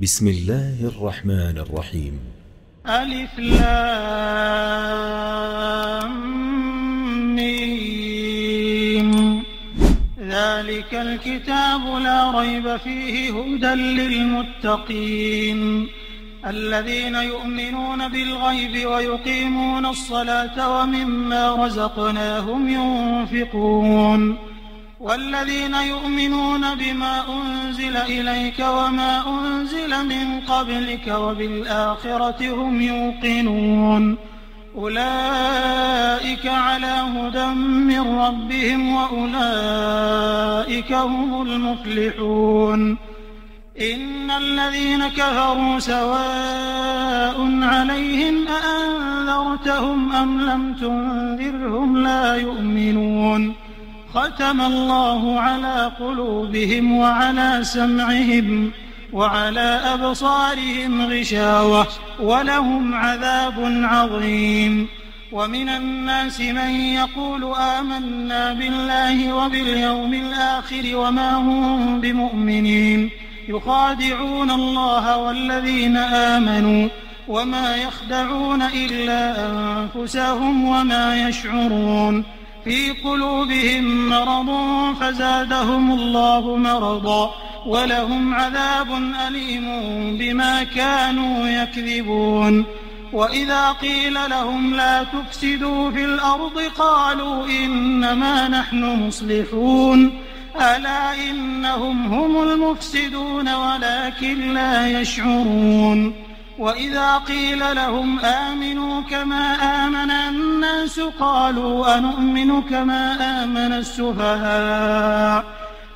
بسم الله الرحمن الرحيم. ألف لام ميم. ذلك الكتاب لا ريب فيه هدى للمتقين الذين يؤمنون بالغيب ويقيمون الصلاة ومما رزقناهم ينفقون والذين يؤمنون بما أنزل إليك وما أنزل من قبلك وبالآخرة هم يوقنون أولئك على هدى من ربهم وأولئك هم المفلحون. إن الذين كفروا سواء عليهم أأنذرتهم أم لم تنذرهم لا يؤمنون. ختم الله على قلوبهم وعلى سمعهم وعلى أبصارهم غشاوة ولهم عذاب عظيم. ومن الناس من يقول آمنا بالله وباليوم الآخر وما هم بمؤمنين يخادعون الله والذين آمنوا وما يخدعون إلا أنفسهم وما يشعرون. في قلوبهم مرض فزادهم الله مرضا ولهم عذاب أليم بما كانوا يكذبون. وإذا قيل لهم لا تفسدوا في الأرض قالوا إنما نحن مصلحون ألا إنهم هم المفسدون ولكن لا يشعرون. وإذا قيل لهم آمنوا كما آمن الناس قالوا أنؤمن كما آمن السفهاء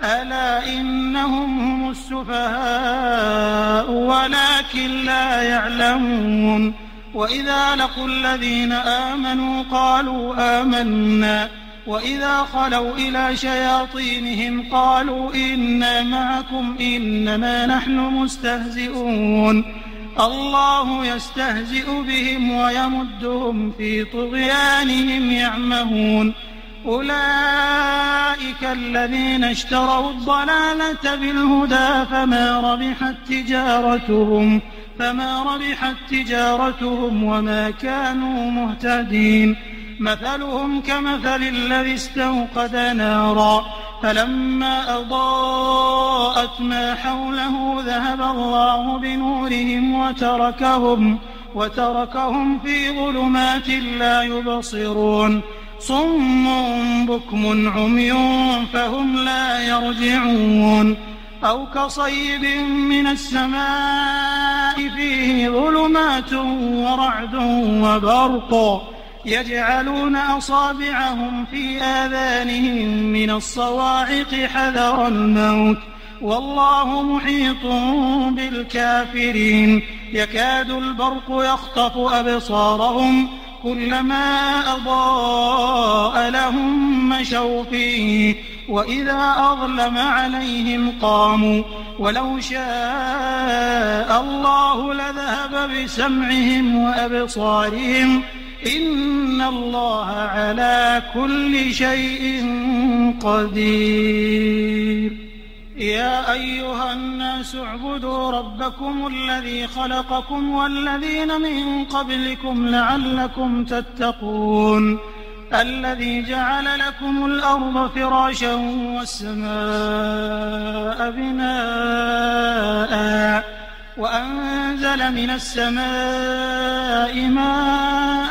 ألا إنهم هم السفهاء ولكن لا يعلمون. وإذا لقوا الذين آمنوا قالوا آمنا وإذا خلوا إلى شياطينهم قالوا إنا معكم إنما نحن مستهزئون. الله يستهزئ بهم ويمدهم في طغيانهم يعمهون. أولئك الذين اشتروا الضلالة بالهدى فما ربحت تجارتهم وما كانوا مهتدين. مثلهم كمثل الذي استوقد نارا فلما أضاءت ما حوله ذهب الله بنورهم وتركهم في ظلمات لا يبصرون. صم بكم عمي فهم لا يرجعون. أو كصيب من السماء فيه ظلمات ورعد وبرق يجعلون أصابعهم في آذانهم من الصواعق حذر الموت والله محيط بالكافرين. يكاد البرق يخطف أبصارهم كلما أضاء لهم مشوا فيه وإذا أظلم عليهم قاموا ولو شاء الله لذهب بسمعهم وأبصارهم إن الله على كل شيء قدير. يا أيها الناس اعبدوا ربكم الذي خلقكم والذين من قبلكم لعلكم تتقون. الذي جعل لكم الأرض فراشا والسماء بناء وأنزل من السماء ماء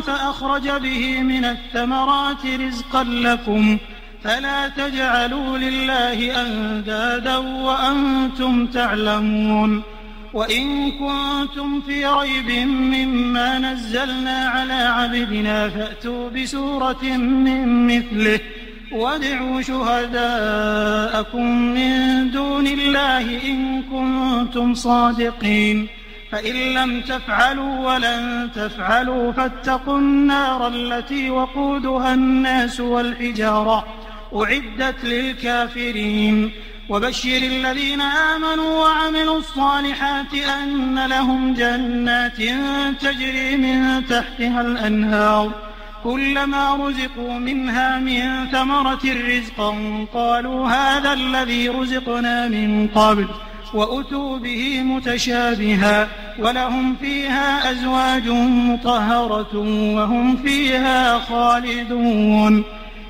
فأخرج به من الثمرات رزقا لكم فلا تجعلوا لله أندادا وأنتم تعلمون. وإن كنتم في ريب مما نزلنا على عبدنا فأتوا بسورة من مثله وادعوا شهداءكم من دون الله إن كنتم صادقين. فإن لم تفعلوا ولن تفعلوا فاتقوا النار التي وقودها الناس والحجارة أعدت للكافرين. وبشر الذين آمنوا وعملوا الصالحات أن لهم جنات تجري من تحتها الأنهار كلما رزقوا منها من ثمرة رزقا قالوا هذا الذي رزقنا من قبل وأتوا به متشابها ولهم فيها أزواج مطهرة وهم فيها خالدون.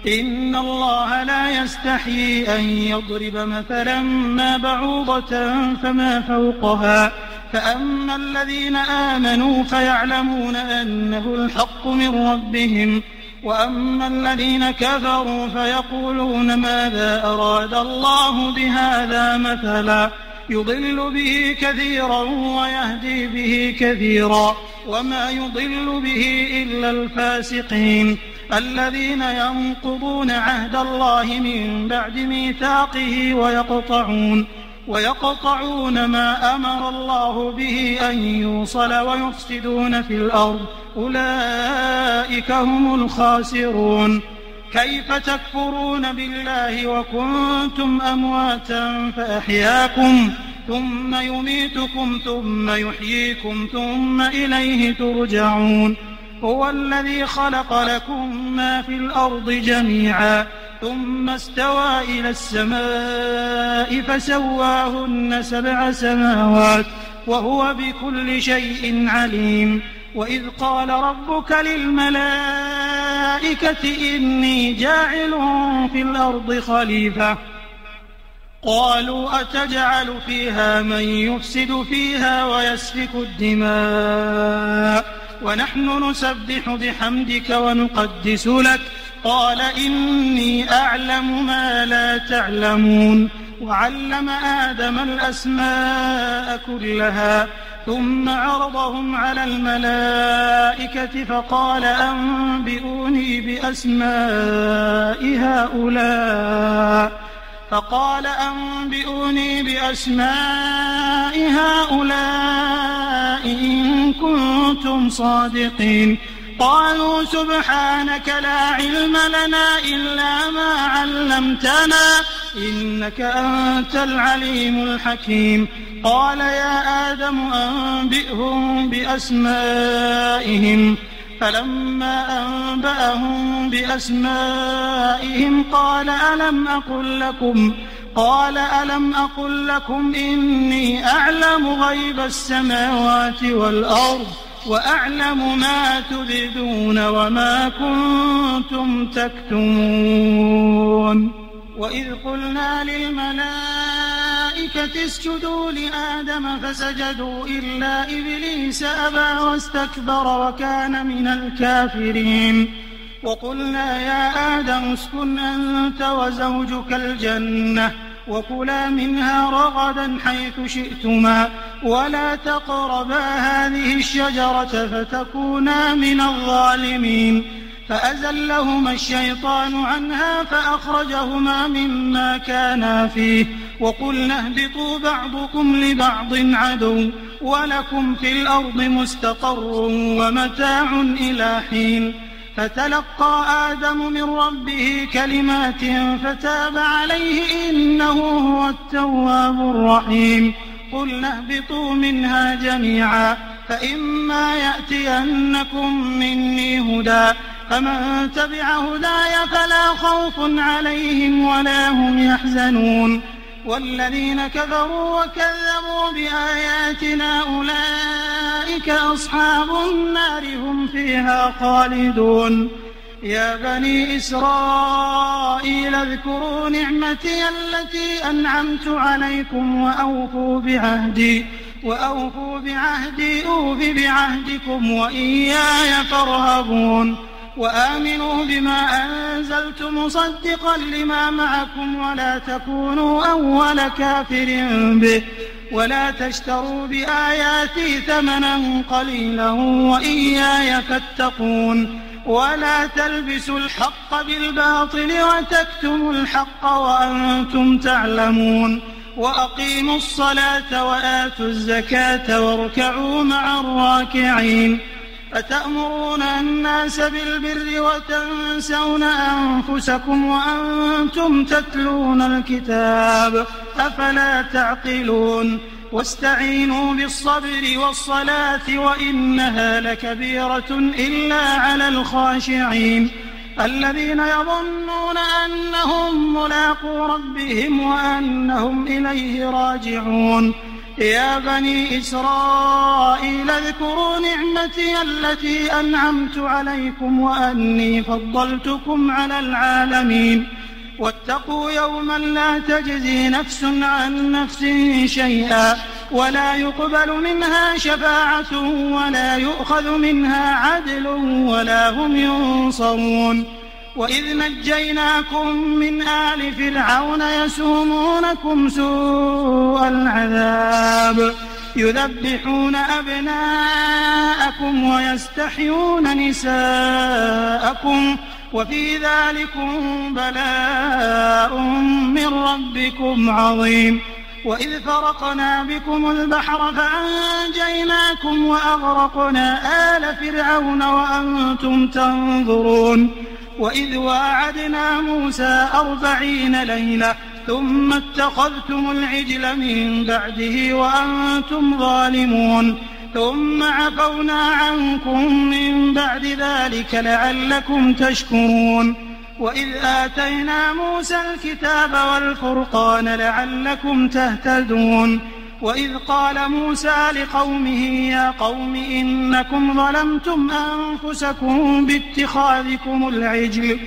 إن الله لا يستحيي أن يضرب مثلا ما بعوضة فما فوقها فأما الذين آمنوا فيعلمون أنه الحق من ربهم وأما الذين كفروا فيقولون ماذا أراد الله بهذا مثلا يضل به كثيرا ويهدي به كثيرا وما يضل به إلا الفاسقين الذين ينقضون عهد الله من بعد ميثاقه ويقطعون ما أمر الله به أن يوصل ويفسدون في الأرض أولئك هم الخاسرون. كيف تكفرون بالله وكنتم أمواتا فأحياكم ثم يميتكم ثم يحييكم ثم إليه ترجعون. هو الذي خلق لكم ما في الأرض جميعا ثم استوى إلى السماء فسواهن 7 سماوات وهو بكل شيء عليم. وإذ قال ربك للملائكة إني جاعل في الأرض خليفة قالوا أتجعل فيها من يفسد فيها ويسفك الدماء ونحن نسبح بحمدك ونقدس لك قال إني أعلم ما لا تعلمون. وعلم آدم الأسماء كلها ثم عرضهم على الملائكة فقال أنبئوني بأسماء هؤلاء إن كنتم صادقين. قالوا سبحانك لا علم لنا إلا ما علمتنا إنك أنت العليم الحكيم. قال يا آدم أنبئهم بأسمائهم فلما أنبأهم بأسمائهم قال ألم أقل لكم إني أعلم غيب السماوات والأرض وأعلم ما تبدون وما كنتم تكتمون. وإذ قلنا للملائكة اسجدوا لآدم فسجدوا إلا إبليس أبى واستكبر وكان من الكافرين. وقلنا يا آدم اسكن أنت وزوجك الجنة وكلا منها رغدا حيث شئتما ولا تقربا هذه الشجرة فتكونا من الظالمين. فأزلهما الشيطان عنها فأخرجهما مما كانا فيه وقلنا اهبطوا بعضكم لبعض عدو ولكم في الأرض مستقر ومتاع إلى حين. فتلقى آدم من ربه كلمات فتاب عليه إنه هو التواب الرحيم. قلنا اهبطوا منها جميعا فإما يأتينكم مني هدى فمن تبع هداي فلا خوف عليهم ولا هم يحزنون. والذين كفروا وكذبوا بآياتنا أولئك أصحاب النار هم فيها خالدون. يا بني إسرائيل اذكروا نعمتي التي أنعمت عليكم وأوفوا بعهدي أوف بعهدكم وإياي فارهبون. وآمنوا بما أنزلت مصدقا لما معكم ولا تكونوا أول كافر به ولا تشتروا بآياتي ثمنا قليلا وإياي فاتقون. ولا تلبسوا الحق بالباطل وتكتموا الحق وأنتم تعلمون. وأقيموا الصلاة وآتوا الزكاة واركعوا مع الراكعين. أتأمرون الناس بالبر وتنسون أنفسكم وأنتم تتلون الكتاب أفلا تعقلون. واستعينوا بالصبر والصلاة وإنها لكبيرة إلا على الخاشعين. الذين يظنون أنهم ملاقو ربهم وأنهم إليه راجعون يا بني إسرائيل اذكروا نعمتي التي أنعمت عليكم وأني فضلتكم على العالمين واتقوا يوما لا تجزي نفس عن نفس شيئا ولا يقبل منها شفاعة ولا يؤخذ منها عدل ولا هم ينصرون وإذ نجيناكم من آل فرعون يسومونكم سوء العذاب يذبحون أبناءكم ويستحيون نساءكم وفي ذلكم بلاء من ربكم عظيم وإذ فرقنا بكم البحر فأنجيناكم وأغرقنا آل فرعون وأنتم تنظرون وإذ واعدنا موسى 40 ليلة ثم اتخذتم العجل من بعده وأنتم ظالمون ثم عفونا عنكم من بعد ذلك لعلكم تشكرون وإذ آتينا موسى الكتاب والفرقان لعلكم تهتدون وإذ قال موسى لقومه يا قوم إنكم ظلمتم أنفسكم باتخاذكم العجل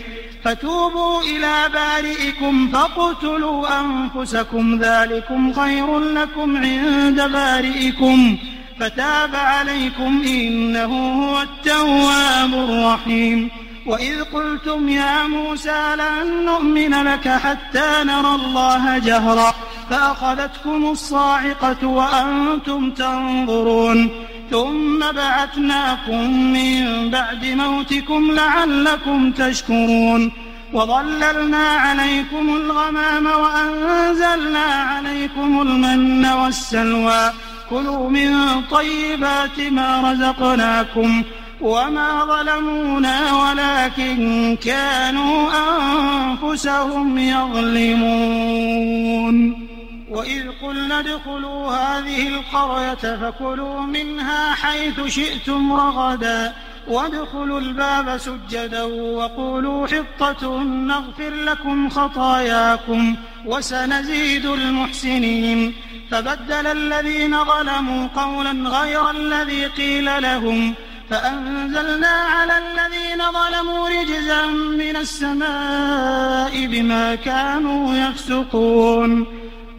فتوبوا إلى بارئكم فاقتلوا أنفسكم ذلكم خير لكم عند بارئكم فتاب عليكم إنه هو التواب الرحيم وإذ قلتم يا موسى لن نؤمن لك حتى نرى الله جهرا فأخذتكم الصاعقة وأنتم تنظرون ثم بعثناكم من بعد موتكم لعلكم تشكرون وظللنا عليكم الغمام وأنزلنا عليكم المن والسلوى كلوا من طيبات ما رزقناكم وما ظلمونا ولكن كانوا أنفسهم يظلمون وإذ قلنا ادخلوا هذه القرية فكلوا منها حيث شئتم رغدا وادخلوا الباب سجدا وقولوا حطة نغفر لكم خطاياكم وسنزيد المحسنين فبدل الذين ظلموا قولا غير الذي قيل لهم فأنزلنا على الذين ظلموا رجزا من السماء بما كانوا يفسقون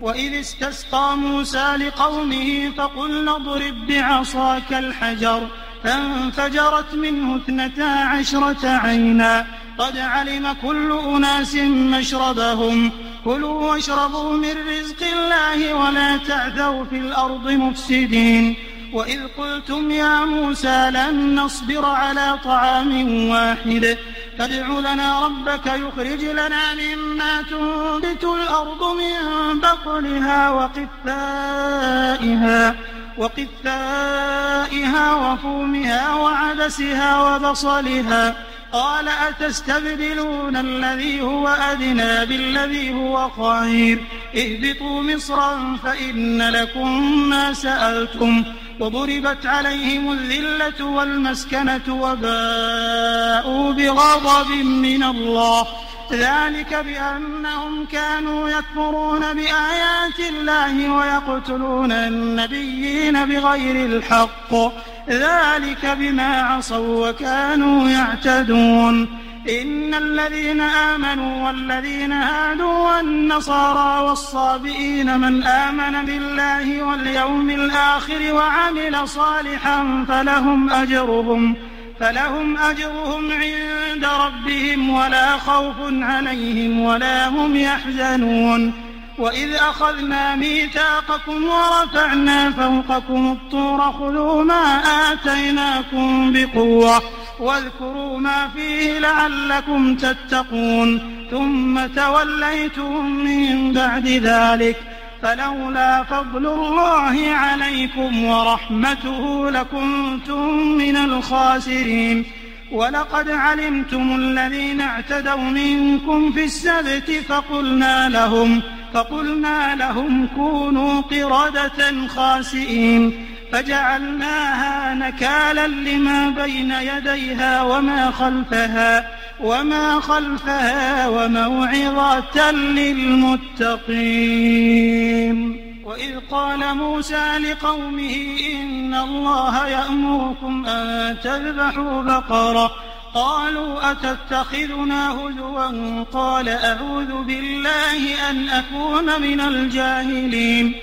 وإذ استسقى موسى لقومه فقلنا اضرب بعصاك الحجر فانفجرت منه 12 عينا قد علم كل أناس مشربهم كلوا واشربوا من رزق الله ولا تعثوا في الأرض مفسدين وإذ قلتم يا موسى لن نصبر على طعام واحد فادع لنا ربك يخرج لنا مما تنبت الأرض من بقلها وقثائها وفومها وعدسها وبصلها قال أتستبدلون الذي هو أدنى بالذي هو خير اهبطوا مصرا فإن لكم ما سألتم وضربت عليهم الذلة والمسكنة وباءوا بغضب من الله ذلك بأنهم كانوا يكفرون بآيات الله ويقتلون النبيين بغير الحق ذلك بما عصوا وكانوا يعتدون إن الذين آمنوا والذين هادوا والنصارى والصابئين من آمن بالله واليوم الآخر وعمل صالحا فلهم أجرهم عند ربهم ولا خوف عليهم ولا هم يحزنون وإذ أخذنا ميثاقكم ورفعنا فوقكم الطور خذوا ما آتيناكم بقوة واذكروا ما فيه لعلكم تتقون ثم توليتم من بعد ذلك فلولا فضل الله عليكم ورحمته لكنتم من الخاسرين ولقد علمتم الذين اعتدوا منكم في السبت فقلنا لهم كونوا قردة خاسئين فجعلناها نكالا لما بين يديها وما خلفها وما خلفها وموعظة للمتقين. وإذ قال موسى لقومه إن الله يأمركم أن تذبحوا بقرة قالوا أتتخذنا هزوا قال أعوذ بالله أن أكون من الجاهلين.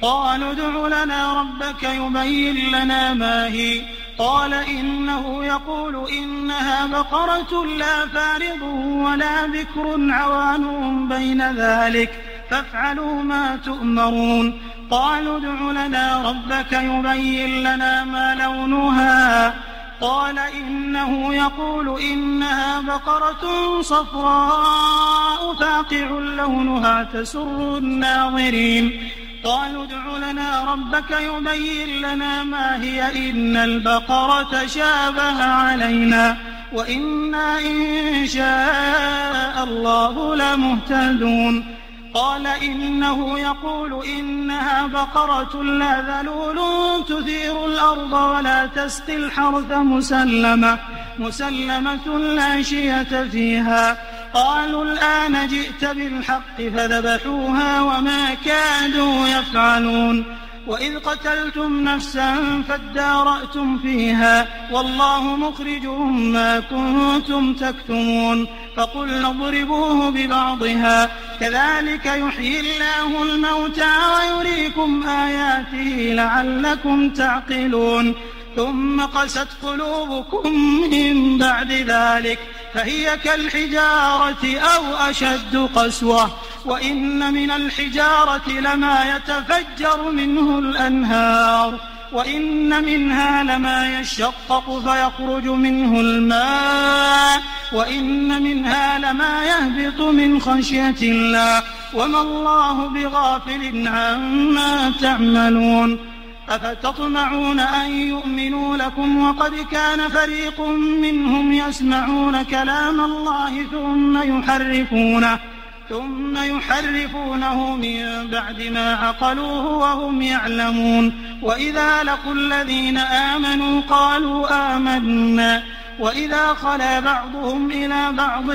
قالوا ادع لنا ربك يبين لنا ما هي قال إنه يقول إنها بقرة لا فارض ولا بكر عوان بين ذلك فافعلوا ما تؤمرون. قالوا ادع لنا ربك يبين لنا ما لونها قال إنه يقول إنها بقرة صفراء فاقع لونها تسر الناظرين. قالوا ادع لنا ربك يبين لنا ما هي إن البقرة شابه علينا وإنا إن شاء الله لمهتدون. قال إنه يقول إنها بقرة لا ذلول تثير الأرض ولا تسقي الحرث مسلمة لا شية فيها. قالوا الآن جئت بالحق فذبحوها وما كادوا يفعلون. وإذ قتلتم نفسا فادارأتم فيها والله مخرج ما كنتم تكتمون. فقلنا اضربوه ببعضها كذلك يحيي الله الموتى ويريكم آياته لعلكم تعقلون. ثم قست قلوبكم من بعد ذلك فهي كالحجارة أو أشد قسوة وإن من الحجارة لما يتفجر منه الأنهار وإن منها لما يشقق فيخرج منه الماء وإن منها لما يهبط من خشية الله وما الله بغافل عما تعملون. أفتطمعون أن يؤمنوا لكم وقد كان فريق منهم يسمعون كلام الله ثم يحرفونه من بعد ما عقلوه وهم يعلمون. وإذا لقوا الذين آمنوا قالوا آمنا وإذا خلا بعضهم إلى بعض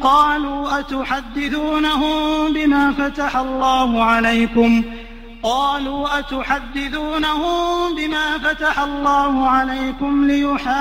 قالوا أتحدثونهم بما فتح الله عليكم ليحاجوكم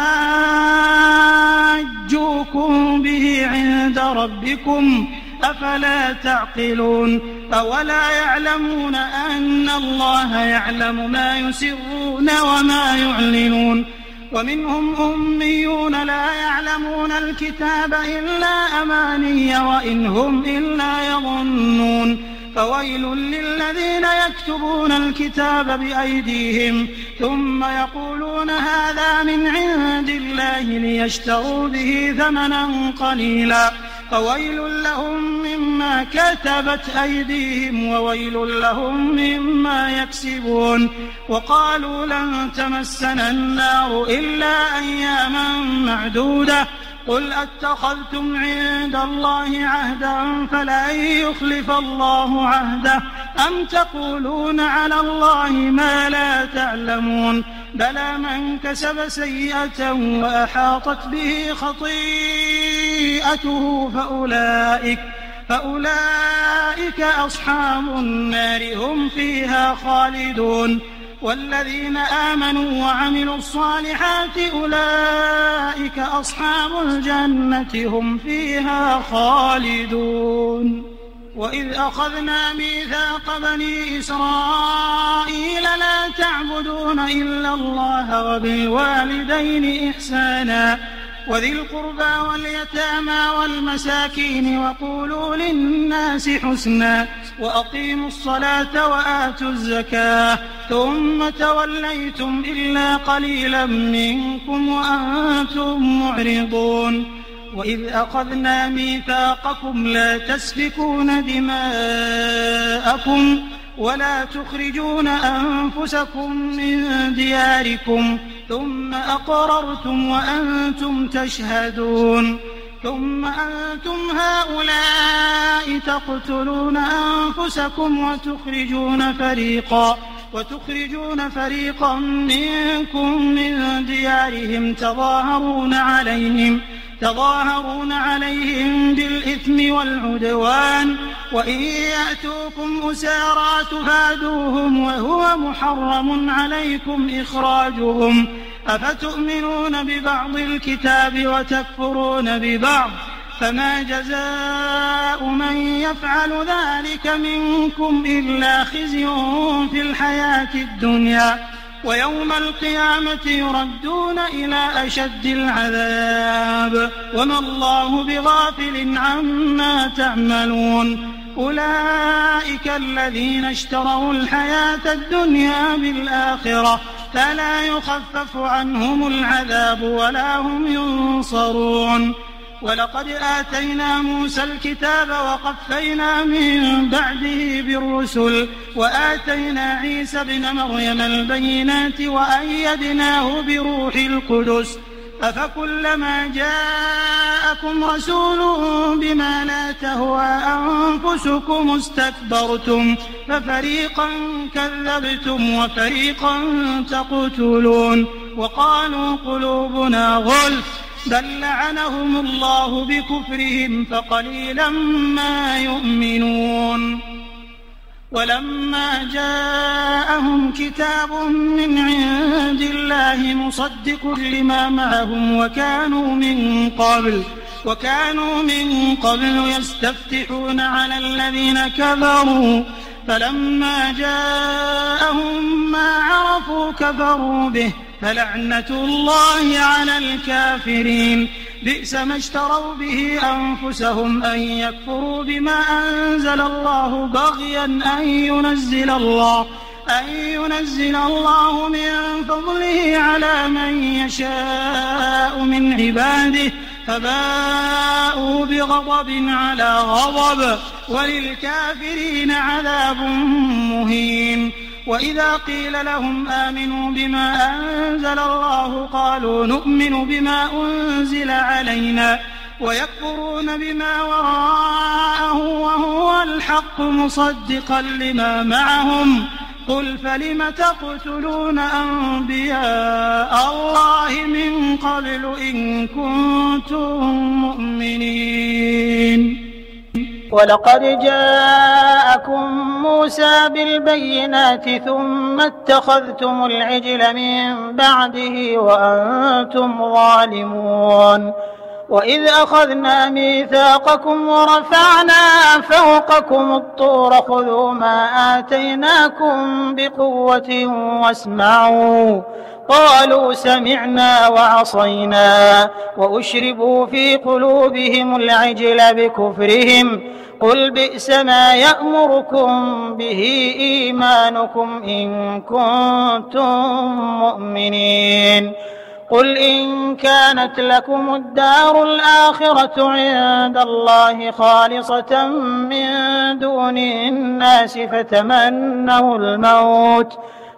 به عند ربكم أفلا تعقلون. أولا يعلمون أن الله يعلم ما يسرون وما يعلنون. ومنهم أميون لا يعلمون الكتاب إلا أماني وإن هم إلا يظنون. فويل للذين يكتبون الكتاب بأيديهم ثم يقولون هذا من عند الله ليشتروا به ثمنا قليلا فويل لهم مما كتبت أيديهم وويل لهم مما يكسبون. وقالوا لن تمسنا النار إلا أياما معدودة قل أتخذتم عند الله عهدا فلن يخلف الله عهده أم تقولون على الله ما لا تعلمون. بلى من كسب سيئة وأحاطت به خطيئته فأولئك أصحاب النار هم فيها خالدون. والذين آمنوا وعملوا الصالحات أولئك أصحاب الجنة هم فيها خالدون. وإذ أخذنا ميثاق بني إسرائيل لا تعبدون إلا الله وبالوالدين إحسانا وذي القربى واليتامى والمساكين وقولوا للناس حسنا وأقيموا الصلاة وآتوا الزكاة ثم توليتم إلا قليلا منكم وأنتم معرضون. وإذ أخذنا ميثاقكم لا تسفكون دماءكم ولا تخرجون أنفسكم من دياركم ثم أقررتم وأنتم تشهدون. ثم أنتم هؤلاء تقتلون أنفسكم وتخرجون فريقا منكم من ديارهم تظاهرون عليهم بالإثم والعدوان وإن يأتوكم أسارى تفادوهم وهو محرم عليكم إخراجهم أفتؤمنون ببعض الكتاب وتكفرون ببعض فما جزاء من يفعل ذلك منكم إلا خزي في الحياة الدنيا ويوم القيامة يردون إلى أشد العذاب وما الله بغافل عما تعملون أولئك الذين اشتروا الحياة الدنيا بالآخرة فلا يخفف عنهم العذاب ولا هم ينصرون ولقد آتينا موسى الكتاب وقفينا من بعده بالرسل وآتينا عيسى ابن مريم البينات وأيدناه بروح القدس أفكلما جاءكم رسول بما لا تهوى أنفسكم استكبرتم ففريقا كذبتم وفريقا تقتلون وقالوا قلوبنا غلف بل لعنهم الله بكفرهم فقليلا ما يؤمنون ولما جاءهم كتاب من عند الله مصدق لما معهم وكانوا من قبل يستفتحون على الذين كفروا فلما جاءهم ما عرفوا كفروا به فلعنة الله على الكافرين بئس ما اشتروا به أنفسهم أن يكفروا بما أنزل الله بغيا أن ينزل الله من فضله على من يشاء من عباده فباءوا بغضب على غضب وللكافرين عذاب مهين وإذا قيل لهم آمنوا بما أنزل الله قالوا نؤمن بما أنزل علينا ويكفرون بما وراءه وهو الحق مصدقا لما معهم قل فلم تقتلون أنبياء الله من قبل إن كنتم مؤمنين ولقد جاءكم موسى بالبينات ثم اتخذتم العجل من بعده وأنتم ظالمون وإذ أخذنا ميثاقكم ورفعنا فوقكم الطور خذوا ما آتيناكم بقوة واسمعوا قالوا سمعنا وعصينا وأشربوا في قلوبهم العجل بكفرهم قل بئس ما يأمركم به إيمانكم إن كنتم مؤمنين قل إن كانت لكم الدار الآخرة عند الله خالصة من دون الناس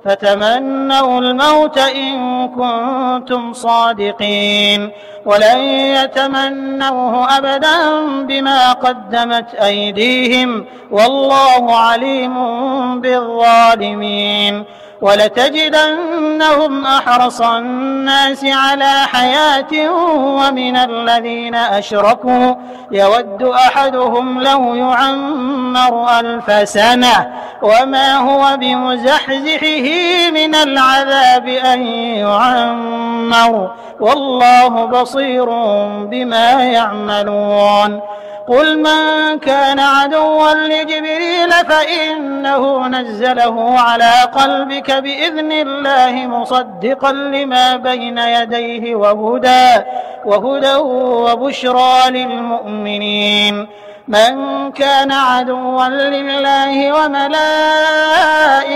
فتمنوا الموت إن كنتم صادقين ولن يتمنوه أبدا بما قدمت أيديهم والله عليم بالظالمين ولتجدنهم أحرص الناس على حياة ومن الذين أشركوا يود أحدهم لو يعمر 1000 سنة وما هو بمزحزحه من العذاب أن يعمر والله بصير بما يعملون قل من كان عدوا لجبريل فإنه نزله على قلبك بإذن الله مصدقا لما بين يديه وهدى وبشرى للمؤمنين من كان عدوا لله وملائكته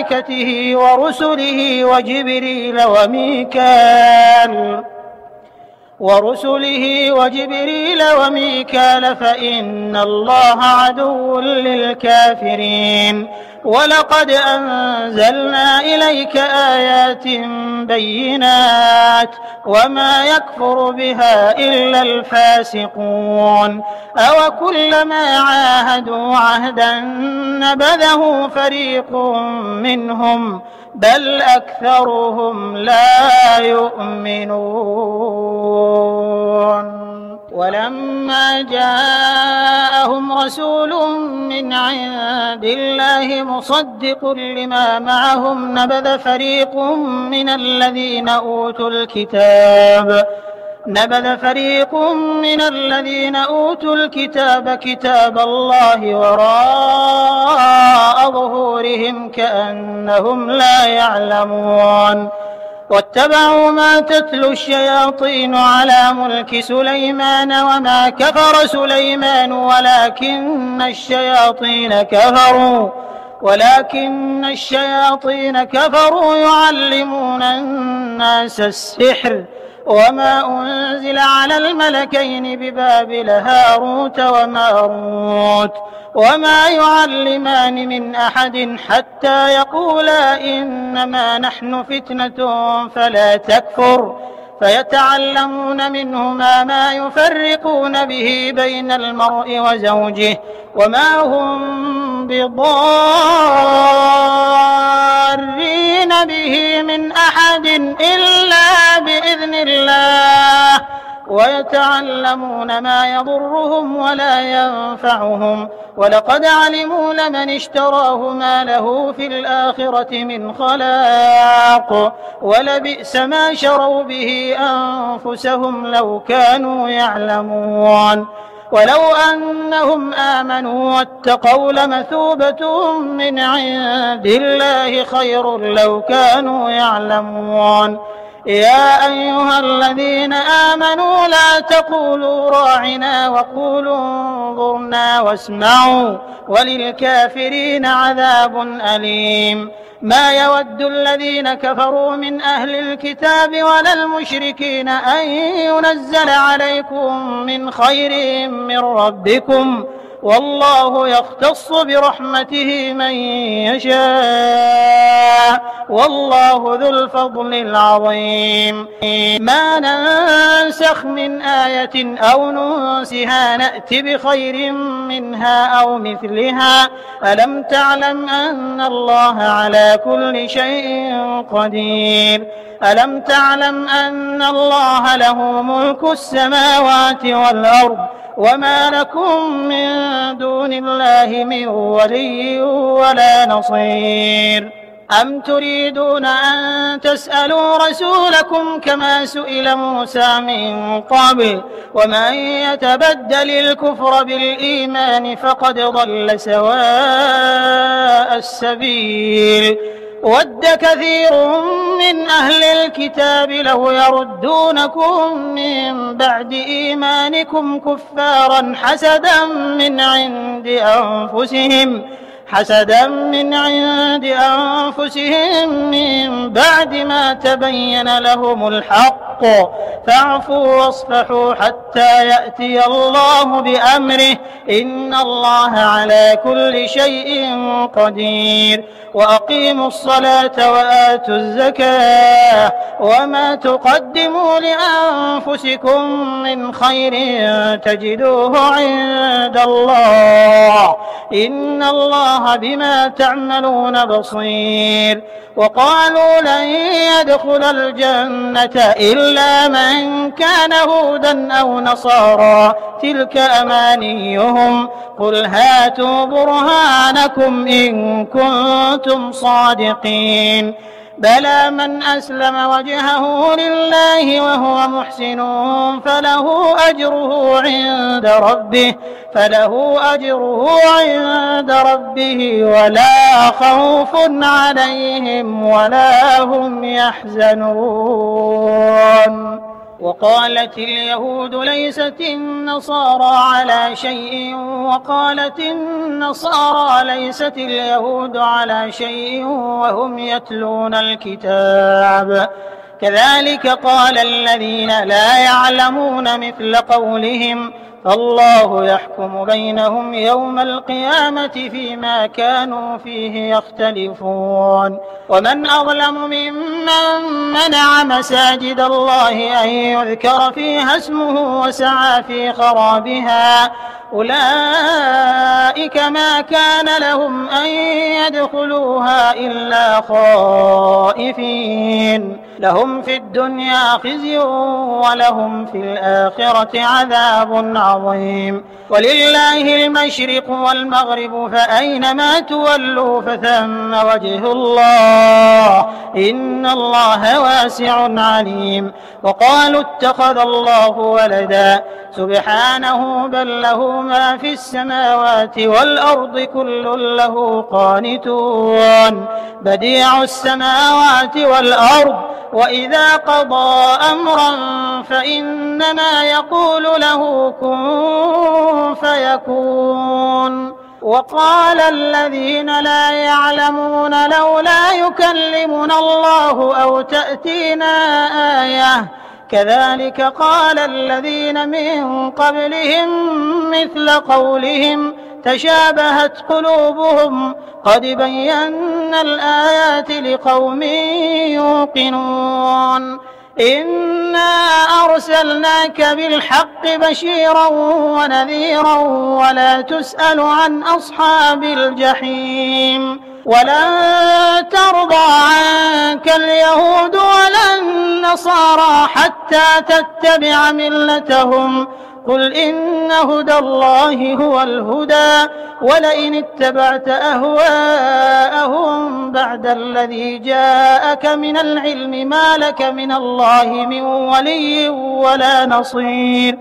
ورسله وجبريل وميكال فإن الله عدو للكافرين ولقد أنزلنا إليك آيات بينات وما يكفر بها إلا الفاسقون أوكلما عاهدوا عهدا نبذه فريق منهم بل أكثرهم لا يؤمنون فلما جاءهم رسول من عند الله مصدق لما معهم نبذ فريق من الذين أوتوا الكتاب كتاب الله وراء ظهورهم كأنهم لا يعلمون واتبعوا ما تتلو الشياطين على ملك سليمان وما كفر سليمان ولكن الشياطين كفروا يعلمون الناس السحر وما أنزل على الملكين ببابل هاروت وماروت وما يعلمان من أحد حتى يقولا إنما نحن فتنة فلا تكفر فيتعلمون منهما ما يفرقون به بين المرء وزوجه وما هم بضارين به من أحد إلا بإذن الله ويتعلمون ما يضرهم ولا ينفعهم ولقد علموا لمن اشتراه ما له في الآخرة من خلاق ولبئس ما شروا به أنفسهم لو كانوا يعلمون ولو أنهم آمنوا واتقوا لمثوبة من عند الله خير لو كانوا يعلمون يا أيها الذين آمنوا لا تقولوا راعنا وقولوا انظرنا واسمعوا وللكافرين عذاب أليم ما يود الذين كفروا من أهل الكتاب ولا المشركين أن ينزل عليكم من خير من ربكم والله يختص برحمته من يشاء والله ذو الفضل العظيم ما ننسخ من آية أو ننسها نأت بخير منها أو مثلها ألم تعلم أن الله على كل شيء قدير ألم تعلم أن الله له ملك السماوات والأرض وما لكم من دون الله من ولي ولا نصير أم تريدون أن تسألوا رسولكم كما سئل موسى من قبل ومن يتبدل الكفر بالإيمان فقد ضل سواء السبيل ود كثير من أهل الكتاب لو يردونكم من بعد إيمانكم كفارا حسدا من عند أنفسهم من بعد ما تبين لهم الحق فاعفوا واصفحوا حتى يأتي الله بأمره إن الله على كل شيء قدير وأقيموا الصلاة وآتوا الزكاة وما تقدموا لأنفسكم من خير تجدوه عند الله إن الله بما تعملون بصير وقالوا لن يدخل الجنة إلا من كان هودا أو نصارى تلك أمانيهم قل هاتوا برهانكم إن كنتم صادقين بلى من أسلم وجهه لله وهو محسن فله أجره عند ربه ولا خوف عليهم ولا هم يحزنون وقالت اليهود ليست النصارى على شيء وقالت النصارى ليست اليهود على شيء وهم يتلون الكتاب كذلك قال الذين لا يعلمون مثل قولهم فالله يحكم بينهم يوم القيامة فيما كانوا فيه يختلفون ومن أظلم ممن منع مساجد الله أن يذكر فيها اسمه وسعى في خرابها أولئك ما كان لهم أن يدخلوها إلا خائفين لهم في الدنيا خزي ولهم في الآخرة عذاب عظيم. ولله المشرق والمغرب فأينما تولوا فثم وجه الله إن الله واسع عليم. وقالوا اتخذ الله ولدا سبحانه بل له ما في السماوات والأرض كل له قانتون بديع السماوات والأرض وإذا قضى أمرا فإنما يقول له كن فيكون. وقال الذين لا يعلمون لولا يكلمنا الله أو تأتينا آية كذلك قال الذين من قبلهم مثل قولهم تشابهت قلوبهم قد بينا الآيات لقوم يوقنون. إنا أرسلناك بالحق بشيرا ونذيرا ولا تسأل عن أصحاب الجحيم. ولن ترضى عنك اليهود ولا النصارى حتى تتبع ملتهم قل إن هدى الله هو الهدى ولئن اتبعت أهواءهم بعد الذي جاءك من العلم ما لك من الله من ولي ولا نصير.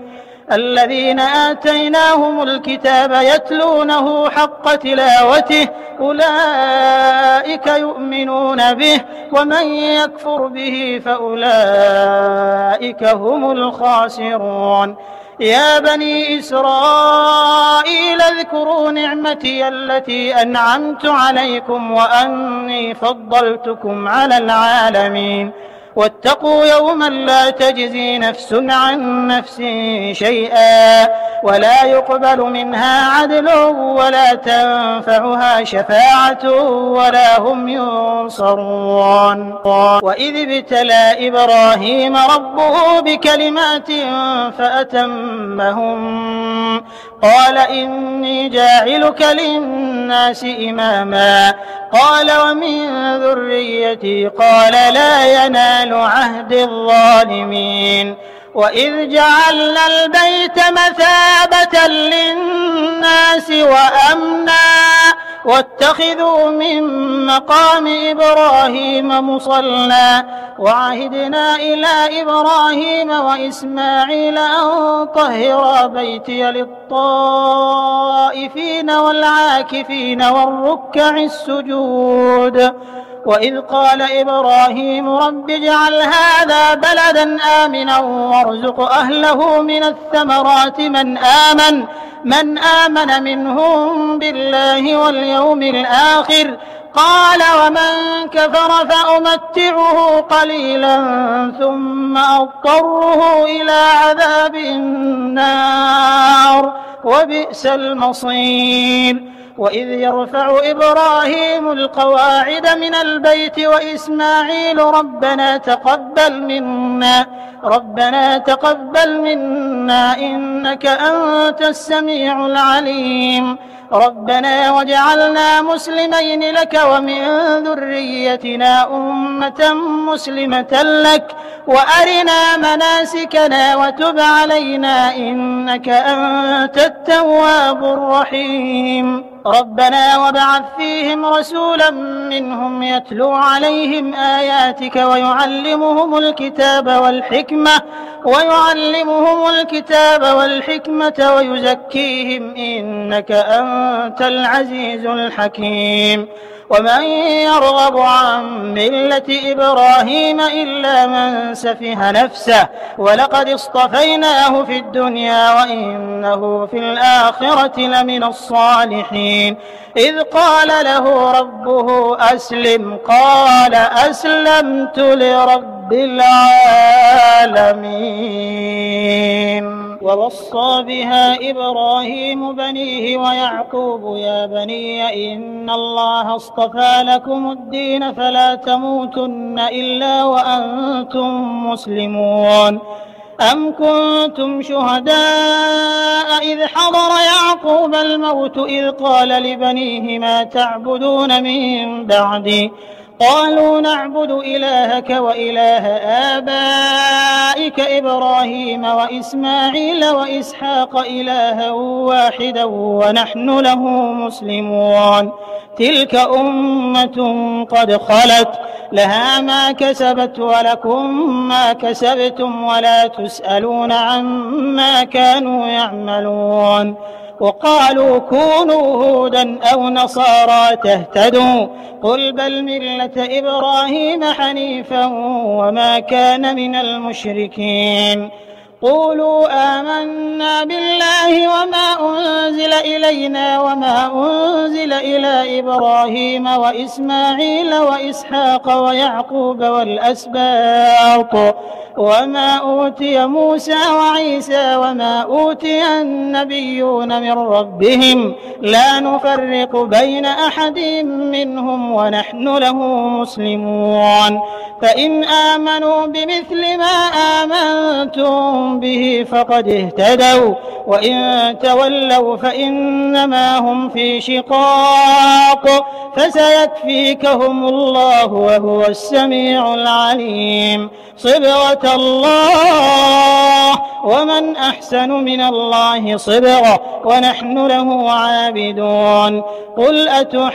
الذين آتيناهم الكتاب يتلونه حق تلاوته أولئك يؤمنون به ومن يكفر به فأولئك هم الخاسرون. يا بني إسرائيل اذكروا نعمتي التي أنعمت عليكم وأني فضلتكم على العالمين. واتقوا يوما لا تجزي نفس عن نفس شيئا ولا يقبل منها عدل ولا تنفعها شفاعة ولا هم ينصرون. وإذ ابتلى إبراهيم ربه بكلمات فأتمهم قال إني جاعلك للناس إماما قال ومن ذريتي قال لا ينال عهد الظالمين. وإذ جعلنا البيت مثابة للناس وأمنا واتخذوا من مقام إبراهيم مصلى وعهدنا إلى إبراهيم وإسماعيل أن طهرا بيتي للطائفين والعاكفين والركع السجود. وإذ قال إبراهيم رب اجعل هذا بلدا آمنا وارزق أهله من الثمرات من آمن منهم بالله واليوم الآخر قال ومن كفر فأمتعه قليلا ثم أضطره إلى عذاب النار وبئس المصير. وإذ يرفع إبراهيم القواعد من البيت وإسماعيل ربنا تقبل منا إنك أنت السميع العليم. ربنا واجعلنا مسلمين لك ومن ذريتنا أمة مسلمة لك وأرنا مناسكنا وتب علينا إنك أنت التواب الرحيم. ربنا وابعث فيهم رسولا منهم يتلو عليهم آياتك ويعلمهم الكتاب والحكمة ويزكيهم إنك أنت العزيز الحكيم. ومن يرغب عن ملة إبراهيم إلا من سفه نفسه ولقد اصطفيناه في الدنيا وإنه في الآخرة لمن الصالحين. إذ قال له ربه أسلم قال أسلمت لرب العالمين. ووصى بها إبراهيم بنيه ويعقوب يا بني إن الله اصطفى لكم الدين فلا تموتن إلا وأنتم مسلمون. أم كنتم شهداء إذ حضر يعقوب الموت إذ قال لبنيه ما تعبدون من بعدي قالوا نعبد إلهك وإله آبائك إبراهيم وإسماعيل وإسحاق إلها واحدا ونحن له مسلمون تلك أمة قد خلت لها ما كسبت ولكم ما كسبتم ولا تسألون عما كانوا يعملون وقالوا كونوا هودا أو نصارى تهتدوا قل بل ملة إبراهيم حنيفا وما كان من المشركين قولوا آمنا بالله وما أنزل إلينا وما أنزل إلى إبراهيم وإسماعيل وإسحاق ويعقوب والأسباط وما أوتي موسى وعيسى وما أوتي النبيون من ربهم لا نفرق بين أحد منهم ونحن له مسلمون فإن آمنوا بمثل ما آمنتم به فقد اهتدوا وإن تولوا فإنما هم في شقاق فسيكفيكهم الله وهو السميع العليم صبغة الله ومن أحسن من الله صبغة ونحن له عابدون قل أتحاجوننا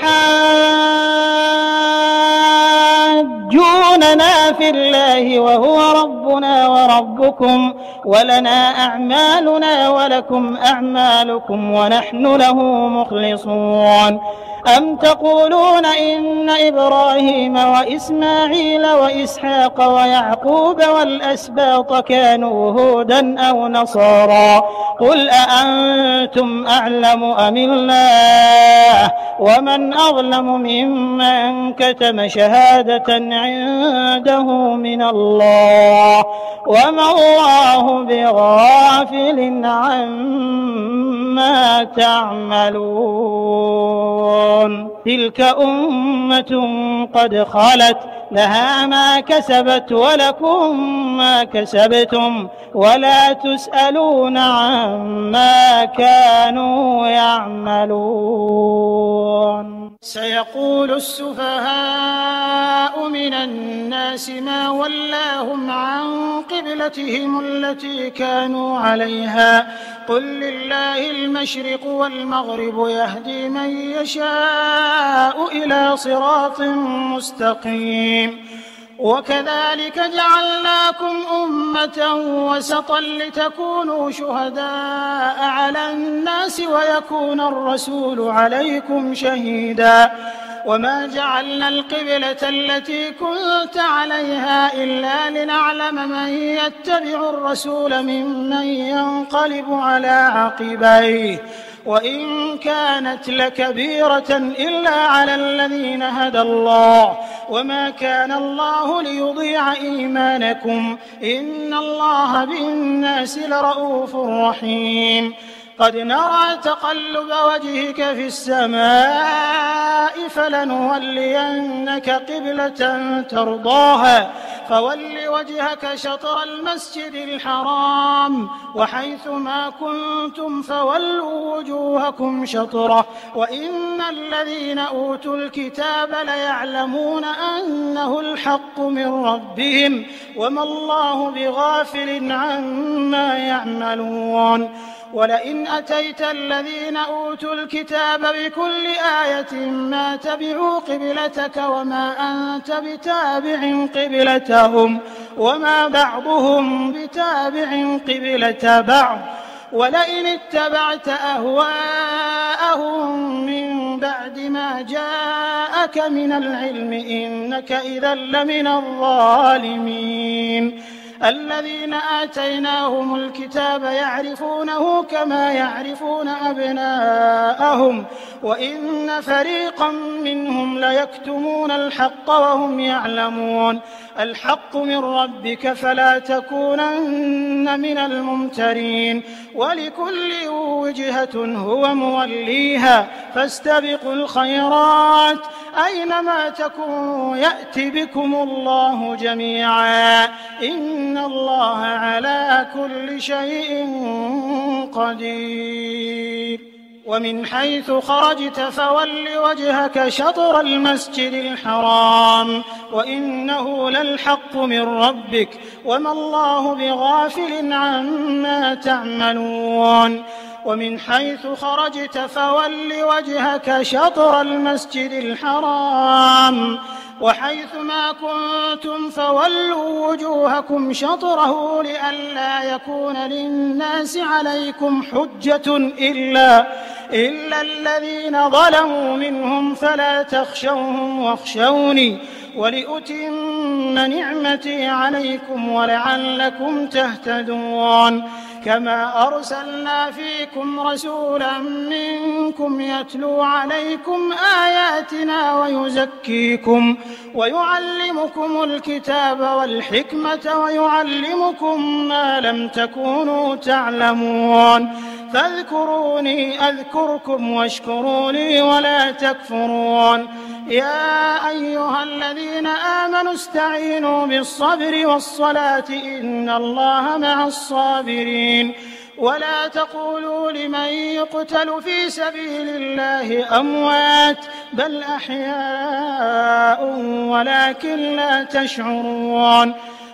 في الله وهو ربنا وربكم ولنا أعمالنا ولكم أعمالكم ونحن له مخلصون أم تقولون إن إبراهيم وإسماعيل وإسحاق ويعقوب والأسباط كانوا هودا أو نصارى قل أأنتم أعلم أم الله ومن أظلم ممن كتم شهادة عنده من الله وما الله بغافل عما تعملون تلك أمة قد خلت لها ما كسبت ولكم ما كسبتم ولا تسألون عما كانوا يعملون سيقول السفهاء من الناس ما ولاهم عن قبلتهم التي كانوا عليها قل لله المشرق والمغرب يهدي من يشاء إلى صراط مستقيم وكذلك جعلناكم أمة وسطا لتكونوا شهداء على الناس ويكون الرسول عليكم شهيدا وما جعلنا القبلة التي كنت عليها إلا لنعلم من يتبع الرسول ممن ينقلب على عقبيه وإن كانت لكبيرة إلا على الذين هدى الله وما كان الله ليضيع إيمانكم إن الله بالناس لرؤوف رحيم قد نرى تقلب وجهك في السماء فلنولينك قبلة ترضاها فول وجهك شطر المسجد الحرام وحيث ما كنتم فولوا وجوهكم شطره وإن الذين أوتوا الكتاب ليعلمون أنه الحق من ربهم وما الله بغافل عما يعملون ولئن أتيت الذين أوتوا الكتاب بكل آية ما تبعوا قبلتك وما أنت بتابع قبلتهم وما بعضهم بتابع قبلة بعض ولئن اتبعت أهواءهم من بعد ما جاءك من العلم إنك إذا لمن الظالمين الذين آتيناهم الكتاب يعرفونه كما يعرفون أبناءهم وإن فريقا منهم ليكتمون الحق وهم يعلمون الحق من ربك فلا تكونن من الممترين ولكل وجهة هو موليها فاستبقوا الخيرات أينما تكونوا يأتي بكم الله جميعا إن الله على كل شيء قدير ومن حيث خرجت فول وجهك شطر المسجد الحرام وإنه للحق من ربك وما الله بغافل عما تعملون ومن حيث خرجت فول وجهك شطر المسجد الحرام وحيث ما كنتم فولوا وجوهكم شطره لئلا يكون للناس عليكم حجة إلا الذين ظلموا منهم فلا تخشوهم واخشوني ولأتم نعمتي عليكم ولعلكم تهتدون كما أرسلنا فيكم رسولا منكم يتلو عليكم آياتنا ويزكيكم ويعلمكم الكتاب والحكمة ويعلمكم ما لم تكونوا تعلمون فاذكروني أذكركم واشكروا لي ولا تكفرون يا أيها الذين آمنوا استعينوا بالصبر والصلاة إن الله مع الصابرين ولا تقولوا لمن يقتل في سبيل الله أموات بل أحياء ولكن لا تشعرون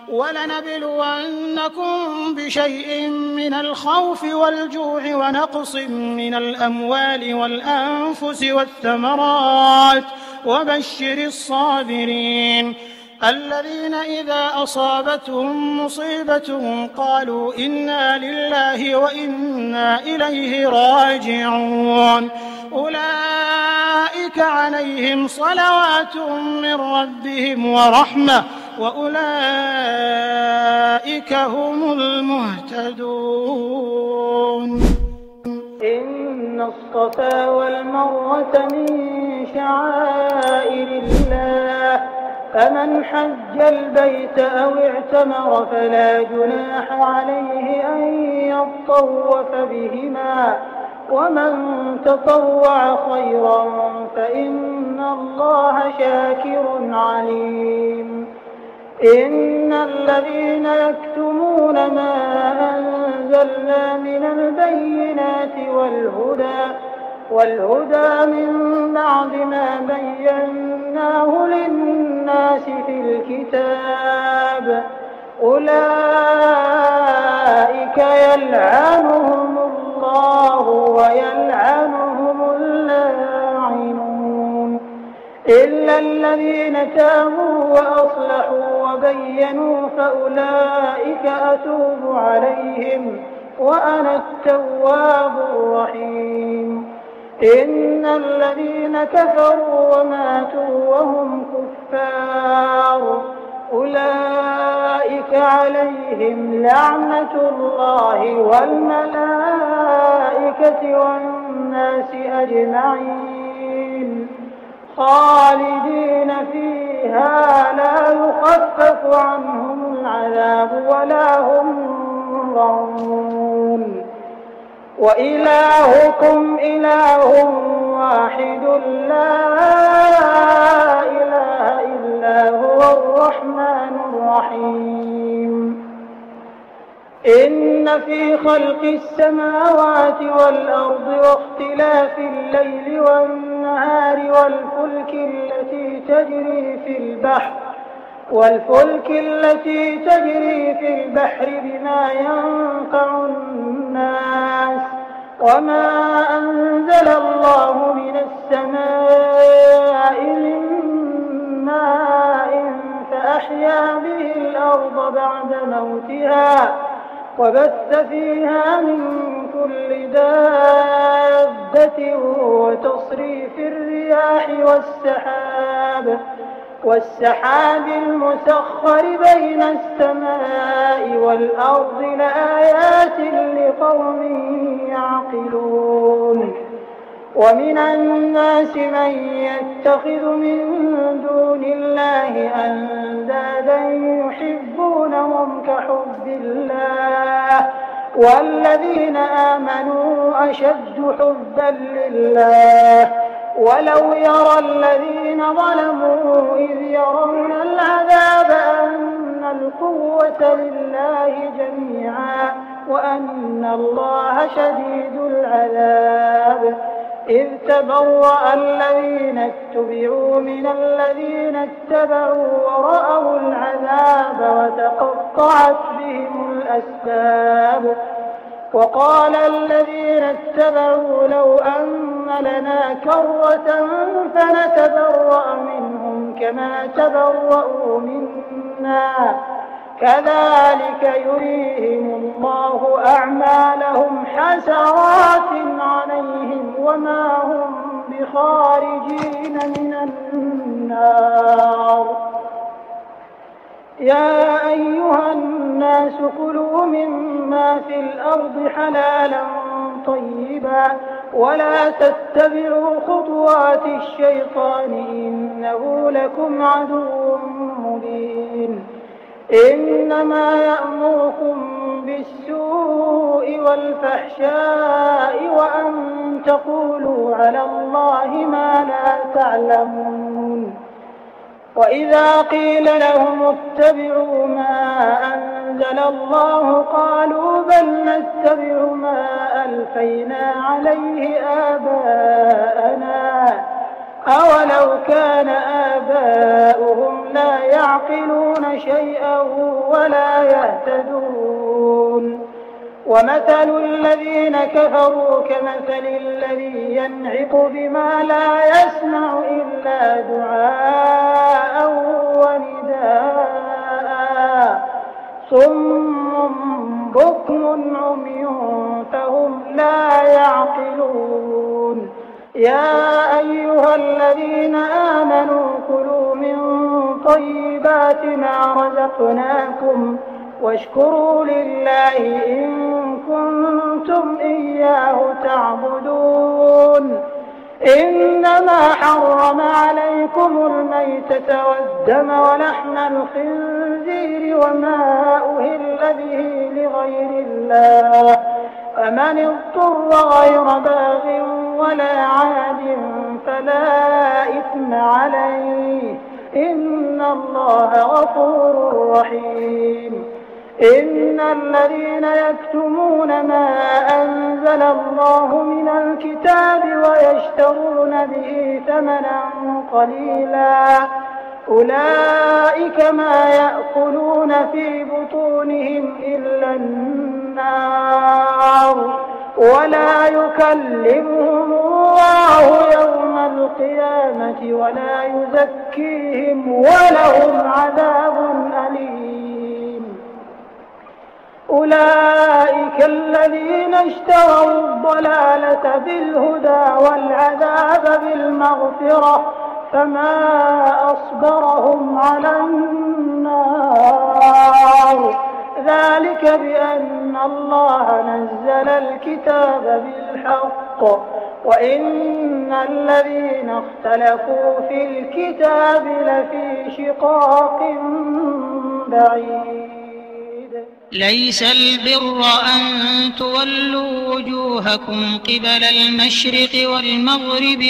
ولنبلونكم بشيء من الخوف والجوع ونقص من الأموال والأنفس والثمرات وبشر الصابرين الذين إذا أصابتهم مصيبة قالوا إنا لله وإنا إليه راجعون أولئك عليهم صلوات من ربهم ورحمة وأولئك هم المهتدون إن الصفا والمروة من شعائر الله فمن حج البيت أو اعتمر فلا جناح عليه أن يطوف بهما ومن تطوع خيرا فإن الله شاكر عليم إن الذين يكتمون ما أنزلنا من البينات والهدى من بعد ما بيناه للناس في الكتاب أولئك يلعنهم الله ويلعنهم اللاعنون إلا الذين تابوا وأصلحوا وبينوا فأولئك أتوب عليهم وأنا التواب الرحيم إن الذين كفروا وماتوا وهم كفار أولئك عليهم لعنة الله والملائكة والناس أجمعين خالدين فيها لا يخفف عنهم العذاب ولا هم ينظرون وإلهكم إله واحد لا إله إلا هو الرحمن الرحيم إن في خلق السماوات والأرض واختلاف الليل والنهار والفلك التي تجري في البحر بما ينفع الناس وما أنزل الله من السماء من ماء فأحيا به الأرض بعد موتها وبث فيها من كل دابة وتصريف الرياح والسحاب المسخر بين السماء والأرض لآيات لقوم يعقلون ومن الناس من يتخذ من دون الله أندادا يحبونهم كحب الله والذين آمنوا أشد حبا لله ولو يرى الذين ظلموا إذ يرون العذاب أن القوة لله جميعا وأن الله شديد العذاب. إذ تبرأ الذين اتبعوا من الذين اتبعوا ورأوا العذاب وتقطعت بهم الأسباب. وقال الذين اتبعوا لو أن لنا كرة فنتبرأ منهم كما تبرأوا منا كذلك يريهم الله أعمالهم حسرات عليهم وما هم بخارجين من النار. يا أيها الناس كلوا مما في الأرض حلالا طيبا ولا تتبعوا خطوات الشيطان إنه لكم عدو مبين. إنما يأمركم بالسوء والفحشاء وأن تقولوا على الله ما لا تعلمون. وإذا قيل لهم اتبعوا ما أنزل الله قالوا بل نتبع ما ألفينا عليه آباءنا أولو كان آباؤهم لا يعقلون شيئا ولا يهتدون. ومثل الذين كفروا كمثل الذي ينعق بما لا يسمع إلا دعاء ونداء صم بكم عمي فهم لا يعقلون. يا أيها الذين آمنوا كلوا من طيبات ما رزقناكم واشكروا لله إن كنتم إياه تعبدون. إنما حرم عليكم الميتة والدم ولحم الخنزير وما أهل به لغير الله فمن اضطر غير باغ ولا عاد فلا إثم عليه إن الله غفور رحيم. إن الذين يكتمون ما أنزل الله من الكتاب ويشترون به ثمنا قليلا أولئك ما يأكلون في بطونهم إلا النار ولا يكلمهم الله يوم القيامة ولا يزكيهم ولهم عذاب أليم. أولئك الذين اشتروا الضلالة بالهدى والعذاب بالمغفرة فما أصبرهم على النار ذلك بأن الله نزل الكتاب بالحق وإن الذين اختلفوا في الكتاب لفي شقاق بعيد. ليس البر أن تولوا وجوهكم قبل المشرق والمغرب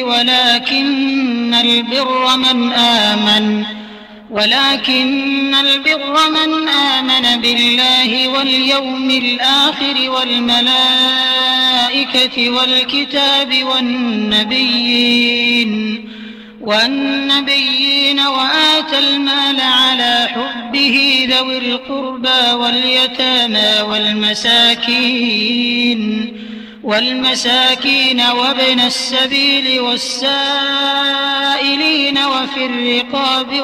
ولكن البر من آمن بالله واليوم الآخر والملائكة والكتاب والنبيين وآتى المال على حبه ذوي القربى واليتامى والمساكين وابن السبيل والسائلين وفي الرقاب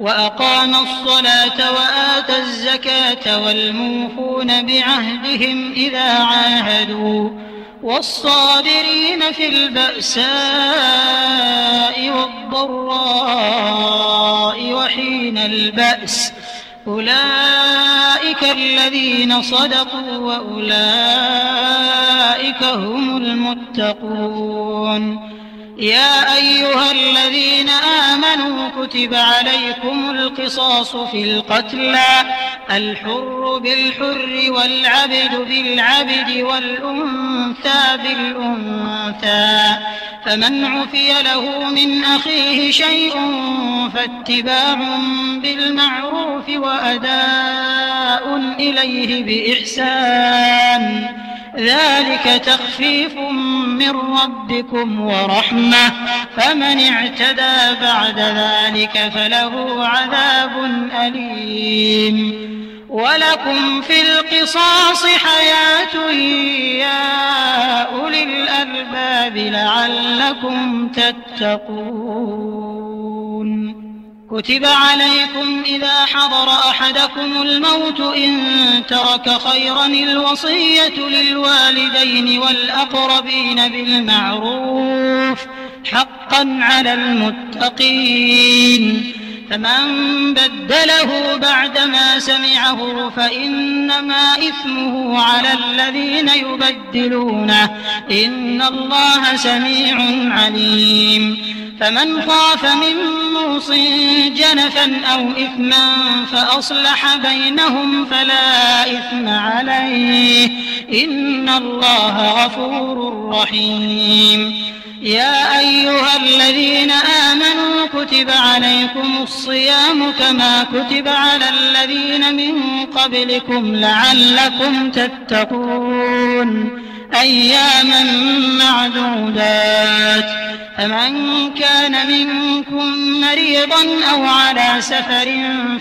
وأقام الصلاة وآتى الزكاة والموفون بعهدهم إذا عاهدوا والصابرين في البأساء والضراء وحين البأس أولئك الذين صدقوا وأولئك هم المتقون. يا أيها الذين آمنوا كتب عليكم القصاص في القتلى الحر بالحر والعبد بالعبد والأنثى بالأنثى فمن عفي له من أخيه شيء فاتباع بالمعروف وأداء إليه بإحسان ذلك تخفيف من ربكم ورحمة فمن اعتدى بعد ذلك فله عذاب أليم ولكم في القصاص حياة يا أولي الألباب لعلكم تتقون كتب عليكم إذا حضر أحدكم الموت إن ترك خيرا الوصية للوالدين والأقربين بالمعروف حقا على المتقين فمن بدله بعدما سمعه فإنما إثمه على الذين يبدلونه إن الله سميع عليم فمن خاف من موص جنفا أو إثما فأصلح بينهم فلا إثم عليه إن الله غفور رحيم يا أيها الذين آمنوا كتب عليكم الصيام كما كتب على الذين من قبلكم لعلكم تتقون أياما معدودات فمن كان منكم مريضا أو على سفر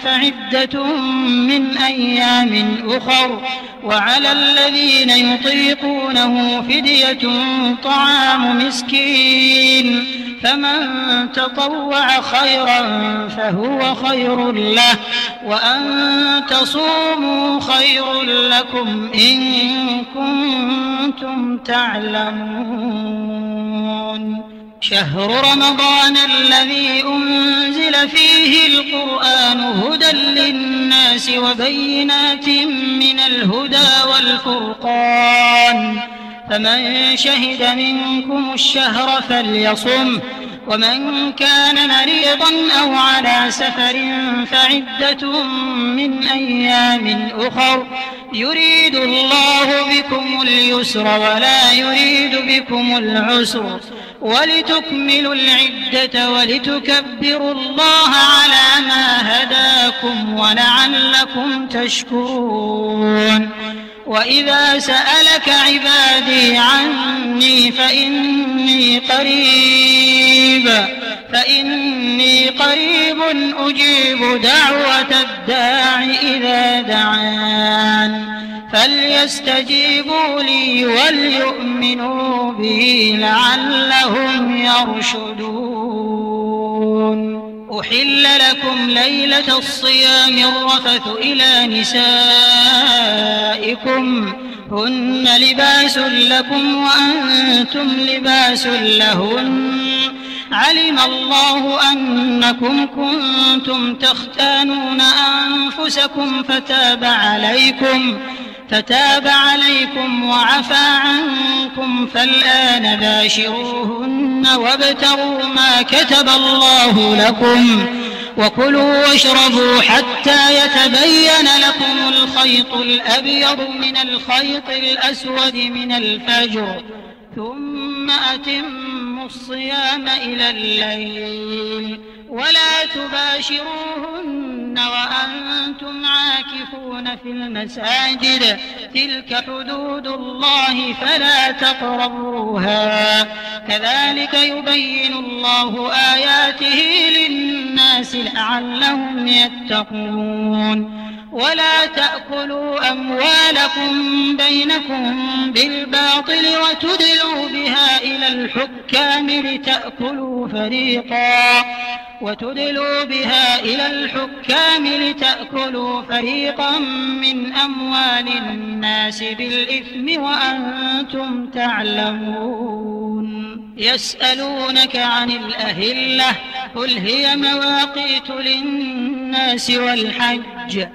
فعدة من أيام أخر وعلى الذين يطيقونه فدية طعام مسكين فمن تطوع خيرا فهو خير له وأن تصوموا خير لكم إن كنتم تعلمون شهر رمضان الذي أنزل فيه القرآن هدى للناس وبينات من الهدى والفرقان فمن شهد منكم الشهر فليصم ومن كان مريضا أو على سفر فعدة من أيام أخر يريد الله بكم اليسر ولا يريد بكم العسر ولتكملوا العدة ولتكبروا الله على ما هداكم ولعلكم تشكرون وإذا سألك عبادي عني فإني قريب أجيب دعوة الداع إذا دعان فليستجيبوا لي وليؤمنوا بي لعلهم يرشدون أحل لكم ليلة الصيام الرفث إلى نسائكم هن لباس لكم وأنتم لباس لهن علم الله أنكم كنتم تختانون أنفسكم فتاب عليكم وعفى عنكم فالآن باشروهن وابتغوا ما كتب الله لكم وكلوا واشربوا حتى يتبين لكم الخيط الأبيض من الخيط الأسود من الفجر ثم أتموا الصيام إلى الليل ولا تباشروهن وأنتم عاكفون في المساجد تلك حدود الله فلا تقربوها كذلك يبين الله آياته للناس لعلهم يتقون ولا تأكلوا أموالكم بينكم بالباطل وتدلوا بها إلى الحكام لتأكلوا فريقا من أموال الناس بالإثم وأنتم تعلمون يسألونك عن الأهلة قل هي مواقيت للناس والحج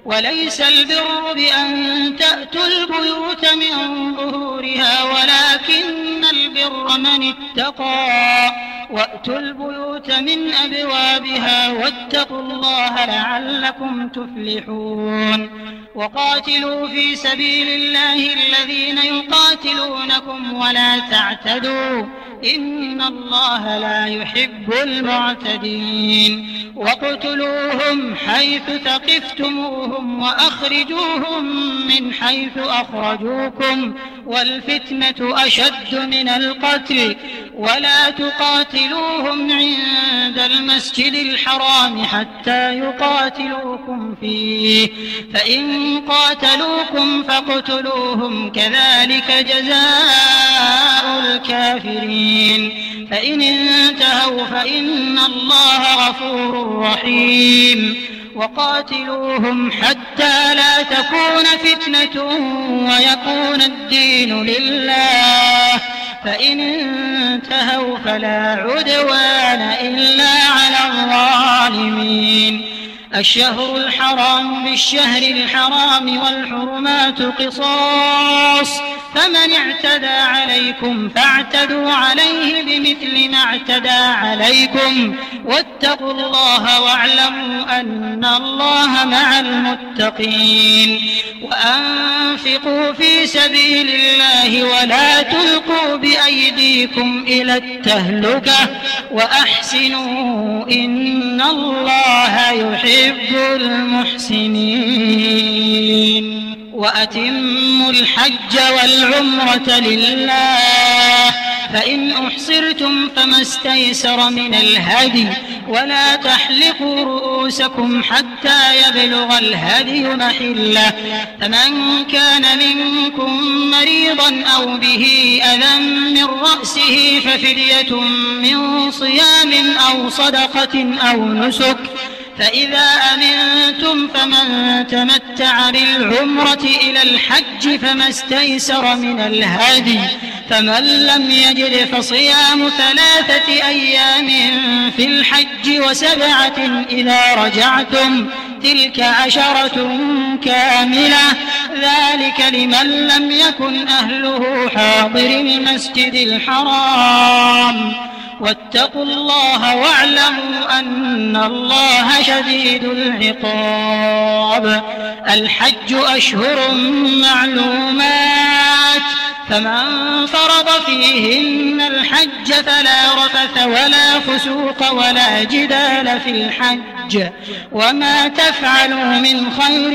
وليس البر بأن تأتوا البيوت من ظهورها ولكن البر من اتقى وأتوا البيوت من أبوابها واتقوا الله لعلكم تفلحون وقاتلوا في سبيل الله الذين يقاتلونكم ولا تعتدوا إن الله لا يحب المعتدين واقتلوهم حيث ثقفتموهم وأخرجوهم من حيث أخرجوكم والفتنة أشد من القتل ولا تقاتلوهم عند المسجد الحرام حتى يقاتلوكم فيه فإن قاتلوكم فاقتلوهم كذلك جزاء الكافرين فإن انتهوا فإن الله غفور رحيم وقاتلوهم حتى لا تكون فتنة ويكون الدين لله فإن انتهوا فلا عدوان إلا على الظالمين الشهر الحرام بالشهر الحرام والحرمات قصاص فمن اعتدى عليكم فاعتدوا عليه بمثل ما اعتدى عليكم واتقوا الله واعلموا أن الله مع المتقين وأنفقوا في سبيل الله ولا تلقوا بأيديكم إلى التهلكة وأحسنوا إن الله يحب المحسنين وأتموا الحج والعمرة لله فإن أحصرتم فما استيسر من الهدي ولا تحلقوا رؤوسكم حتى يبلغ الهدي محله فمن كان منكم مريضا أو به أذى من رأسه ففدية من صيام أو صدقة أو نسك فإذا أمنتم فمن تمتع بالعمرة إلى الحج فما استيسر من الهدي فمن لم يجد فصيام 3 أيام في الحج و7 إذا رجعتم تلك 10 كاملة ذلك لمن لم يكن أهله حاضر المسجد الحرام واتقوا الله واعلموا أن الله شديد العقاب الحج أشهر معلومات فمن فرض فيهن الحج فلا رفث ولا فسوق ولا جدال في الحج وما تفعلوا من خير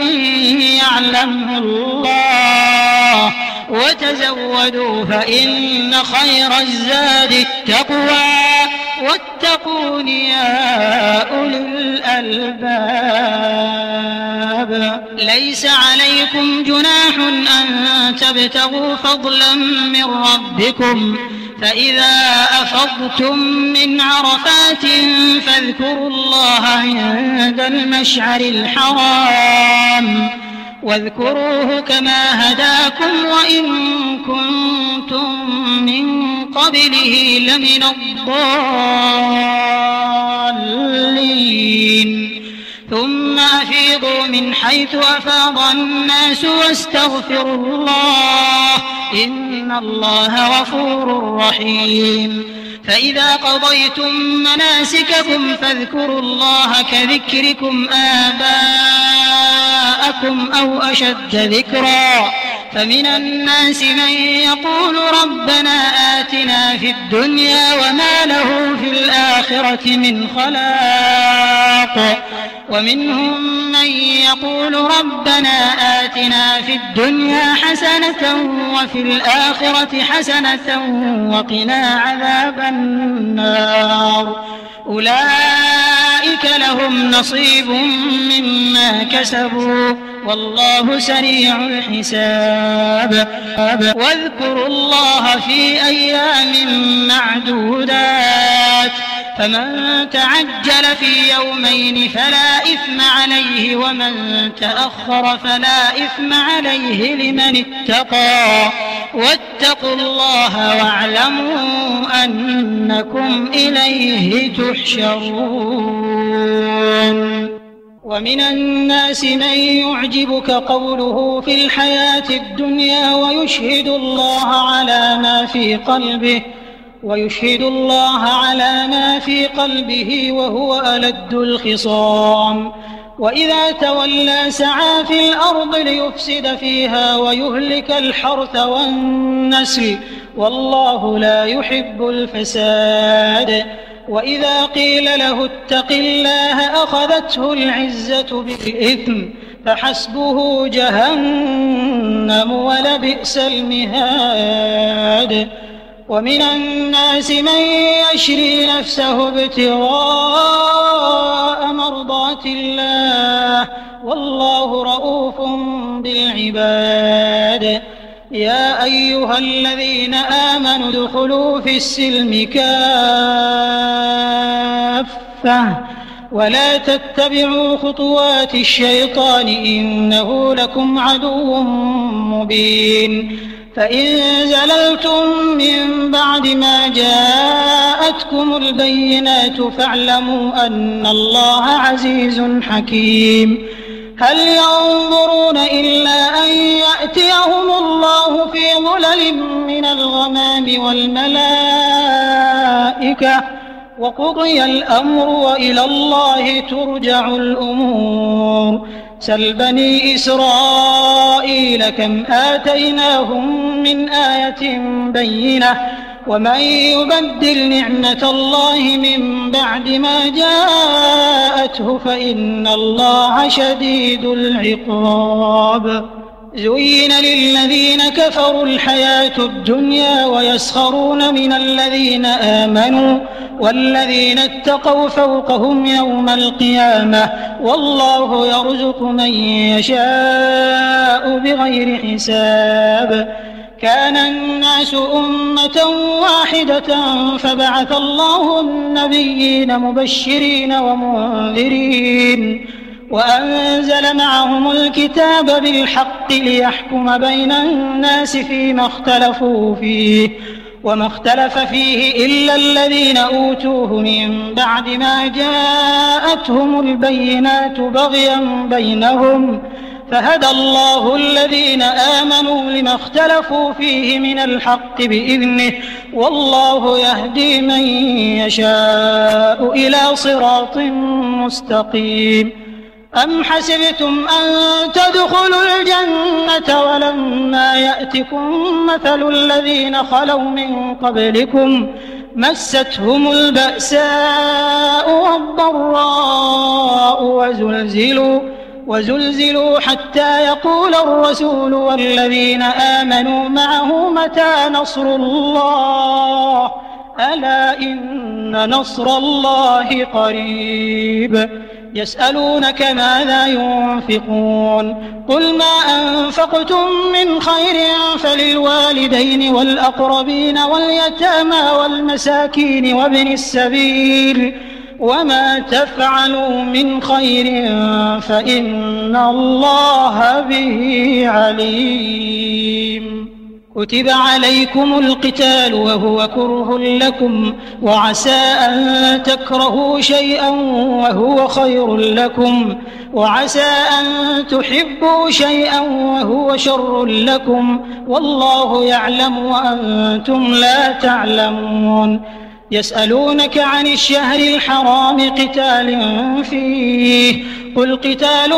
يعلمه الله وتزودوا فإن خير الزاد التقوى واتقون يا أولي الألباب ليس عليكم جناح أن تبتغوا فضلا من ربكم فإذا أفضتم من عرفات فاذكروا الله عند المشعر الحرام واذكروه كما هداكم وإن كنتم من قبله لمن الضالين ثم أفيضوا من حيث أفاض الناس واستغفروا الله إن الله غفور رحيم فإذا قضيتم مناسككم فاذكروا الله كذكركم آباءكم أو أشد ذكرا فمن الناس من يقول ربنا آتنا في الدنيا وما له في الآخرة من خلاق ومنهم من يقول ربنا آتنا في الدنيا حسنة وفي الآخرة حسنة وقنا عذاب النار أولئك لهم نصيب مما كسبوا والله سريع الحساب واذكروا الله في أيام معدودات فمن تعجل في يومين فلا إثم عليه ومن تأخر فلا إثم عليه لمن اتقى واتقوا الله واعلموا أنكم إليه تحشرون ومن الناس من يعجبك قوله في الحياة الدنيا ويشهد الله على ما في قلبه وهو ألد الخصام وإذا تولى سعى في الأرض ليفسد فيها ويهلك الحرث والنسل والله لا يحب الفساد. وإذا قيل له اتق الله أخذته العزة بالإثم فحسبه جهنم ولبئس المهاد. ومن الناس من يشري نفسه ابتغاء مرضات الله والله رؤوف بالعباد. يا أيها الذين آمنوا ادخلوا في السلم كافة ولا تتبعوا خطوات الشيطان إنه لكم عدو مبين. فإن زللتم من بعد ما جاءتكم البينات فاعلموا أن الله عزيز حكيم. هل ينظرون إلا أن يأتيهم الله في ظلل من الغمام والملائكة وقضي الأمر وإلى الله ترجع الأمور. سل بني إسرائيل كم آتيناهم من آية بينة ومن يبدل نعمة الله من بعد ما جاءته فإن الله شديد العقاب. زين للذين كفروا الحياة الدنيا ويسخرون من الذين آمنوا والذين اتقوا فوقهم يوم القيامة والله يرزق من يشاء بغير حساب. كان الناس أمة واحدة فبعث الله النبيين مبشرين ومنذرين وأنزل معهم الكتاب بالحق ليحكم بين الناس فيما اختلفوا فيه وما اختلف فيه إلا الذين أوتوه من بعد ما جاءتهم البينات بغيا بينهم فهدى الله الذين آمنوا لما اختلفوا فيه من الحق بإذنه والله يهدي من يشاء إلى صراط مستقيم. أم حسبتم أن تدخلوا الجنة ولما يأتكم مثل الذين خلوا من قبلكم مستهم البأساء والضراء وزلزلوا حتى يقول الرسول والذين آمنوا معه متى نصر الله ألا إن نصر الله قريب. يسألونك ماذا ينفقون قل ما أنفقتم من خير فللوالدين والأقربين واليتامى والمساكين وابن السبيل وما تفعلوا من خير فإن الله به عليم. كتب عليكم القتال وهو كره لكم وعسى أن تكرهوا شيئا وهو خير لكم وعسى أن تحبوا شيئا وهو شر لكم والله يعلم وأنتم لا تعلمون. يسألونك عن الشهر الحرام قتال فيه قل قتال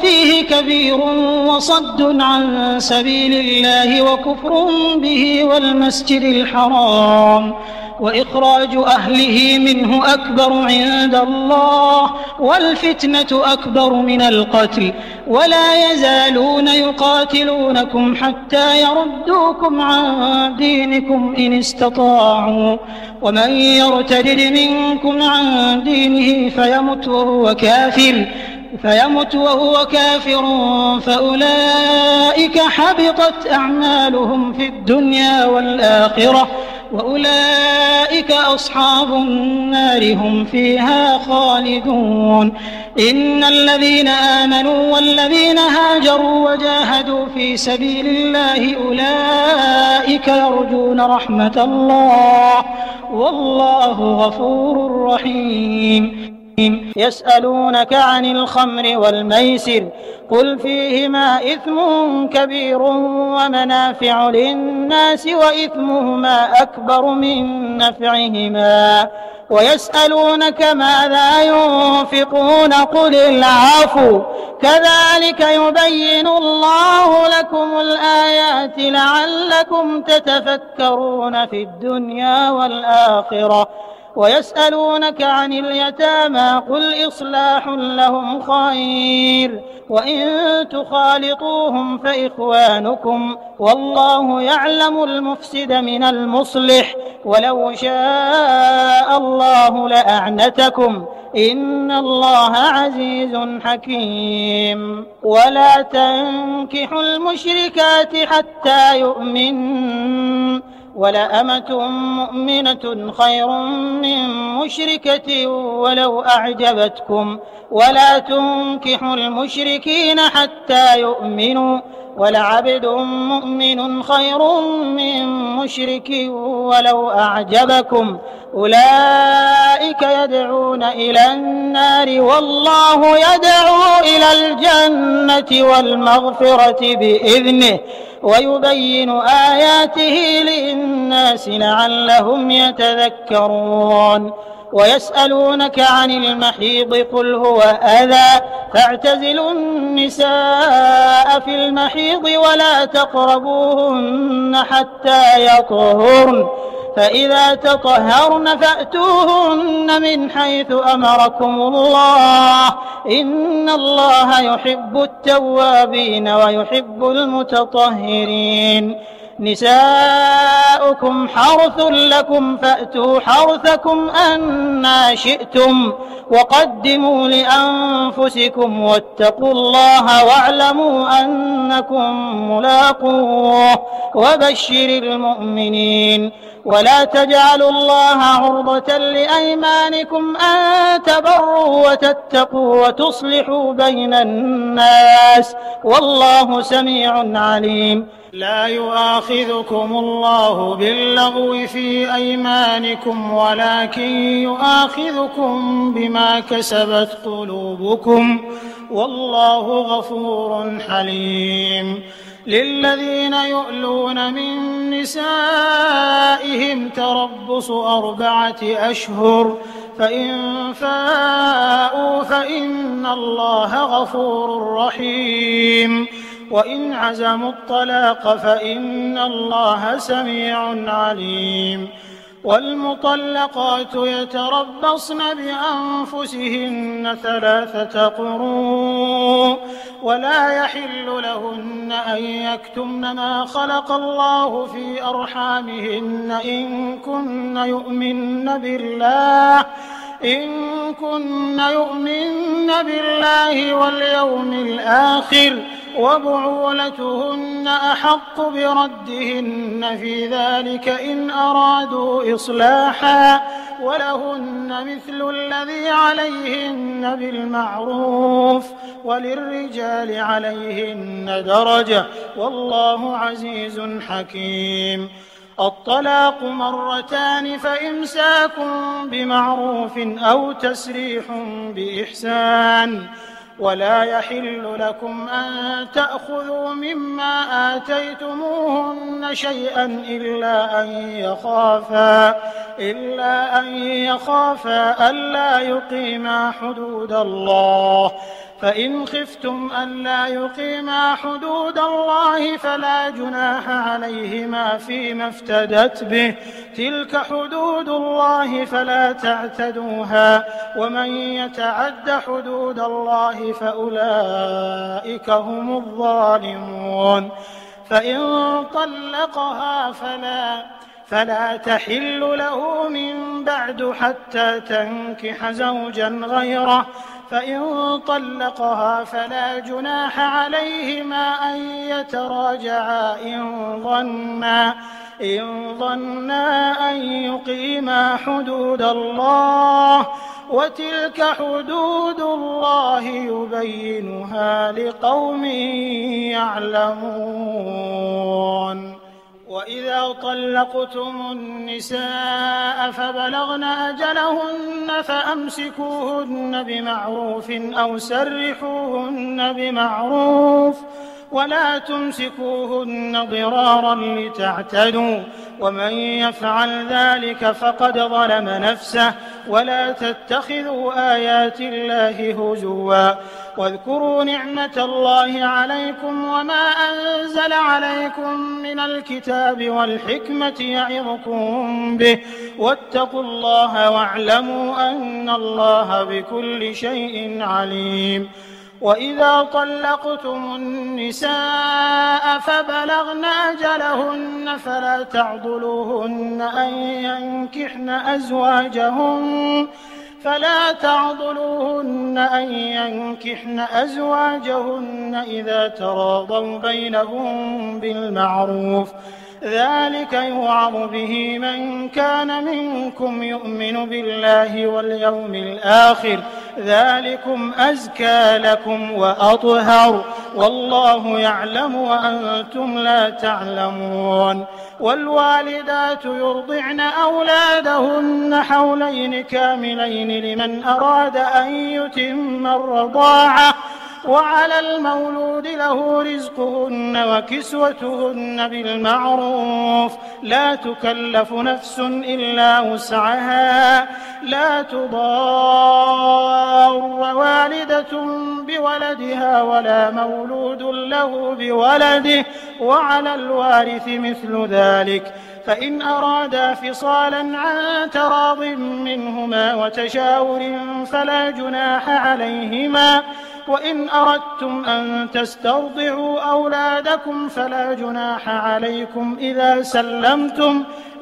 فيه كبير وصد عن سبيل الله وكفر به والمسجد الحرام وإخراج أهله منه أكبر عند الله والفتنة أكبر من القتل ولا يزالون يقاتلونكم حتى يردوكم عن دينكم إن استطاعوا ومن يرتد منكم عن دينه فيمت وهو كافر فأولئك حبطت أعمالهم في الدنيا والآخرة وأولئك أصحاب النار هم فيها خالدون. إن الذين آمنوا والذين هاجروا وجاهدوا في سبيل الله أولئك يرجون رحمة الله والله غفور رحيم. يسألونك عن الخمر والميسر قل فيهما إثم كبير ومنافع للناس وإثمهما أكبر من نفعهما ويسألونك ماذا ينفقون قل العفو كذلك يبين الله لكم الآيات لعلكم تتفكرون في الدنيا والآخرة ويسألونك عن اليتامى قل إصلاح لهم خير وإن تخالطوهم فإخوانكم والله يعلم المفسد من المصلح ولو شاء الله لأعنتكم إن الله عزيز حكيم ولا تنكحوا المشركات حتى يؤمنوا ولأمة مؤمنة خير من مشركة ولو أعجبتكم ولا تنكحوا المشركين حتى يؤمنوا ولعبد مؤمن خير من مشرك ولو أعجبكم أولئك يدعون إلى النار والله يدعو إلى الجنة والمغفرة بإذنه ويبين آياته للناس لعلهم يتذكرون ويسألونك عن المحيض قل هو أذى فاعتزلوا النساء في المحيض ولا تقربوهن حتى يطهرن فإذا تطهرن فأتوهن من حيث أمركم الله إن الله يحب التوابين ويحب المتطهرين نساؤكم حرث لكم فأتوا حرثكم أنى شئتم وقدموا لأنفسكم واتقوا الله واعلموا أنكم ملاقوه وبشر المؤمنين ولا تجعلوا الله عرضة لأيمانكم أن تبروا وتتقوا وتصلحوا بين الناس والله سميع عليم لا يؤاخذكم الله باللغو في أيمانكم ولكن يؤاخذكم بما كسبت قلوبكم والله غفور حليم للذين يؤلون من نسائهم تربص 4 أشهر فإن فاءوا فإن الله غفور رحيم وإن عزموا الطلاق فإن الله سميع عليم والمطلقات يتربصن بأنفسهن 3 قروء ولا يحل لهن أن يكتمن ما خلق الله في أرحامهن إن كن يؤمن بالله واليوم الآخر وبعولتهن أحق بردهن في ذلك إن أرادوا إصلاحا ولهن مثل الذي عليهن بالمعروف وللرجال عليهن درجة والله عزيز حكيم الطلاق 2 فإمساك بمعروف أو تسريح بإحسان ولا يحل لكم أن تأخذوا مما آتيتموهن شيئا إلا أن يخافا ألا يقيما حدود الله فإن خفتم ألا يقيما حدود الله فلا جناح عليهما فيما افتدت به تلك حدود الله فلا تعتدوها ومن يتعد حدود الله فأولئك هم الظالمون فإن طلقها فلا تحل له من بعد حتى تنكح زوجا غيره فإن طلقها فلا جناح عليهما أن يتراجعا إن ظنا أن يقيما حدود الله وتلك حدود الله يبينها لقوم يعلمون وإذا وإذا طلقتم النساء فبلغن أجلهن فأمسكوهن بمعروف أو سرحوهن بمعروف ولا تمسكوهن ضرارا لتعتدوا ومن يفعل ذلك فقد ظلم نفسه ولا تتخذوا آيات الله هزوا واذكروا نعمة الله عليكم وما أنزل عليكم من الكتاب والحكمة يعظكم به واتقوا الله واعلموا أن الله بكل شيء عليم. وإذا طلقتم النساء فبلغن أجلهن فلا تعضلوهن أن ينكحن أزواجهن إذا تراضوا بينهم بالمعروف ذلك يوعظ به من كان منكم يؤمن بالله واليوم الآخر ذلكم أزكى لكم وأطهر والله يعلم وأنتم لا تعلمون. والوالدات يرضعن أولادهن حولين كاملين لمن أراد أن يتم الرضاعة وعلى المولود له رزقهن وكسوتهن بالمعروف لا تكلف نفس إلا وسعها لا تضار والدة بولدها ولا مولود له بولده وعلى الوارث مثل ذلك فإن أرادا فصالا عن تراض منهما وتشاور فلا جناح عليهما وإن أردتم أن تسترضعوا أولادكم فلا جناح عليكم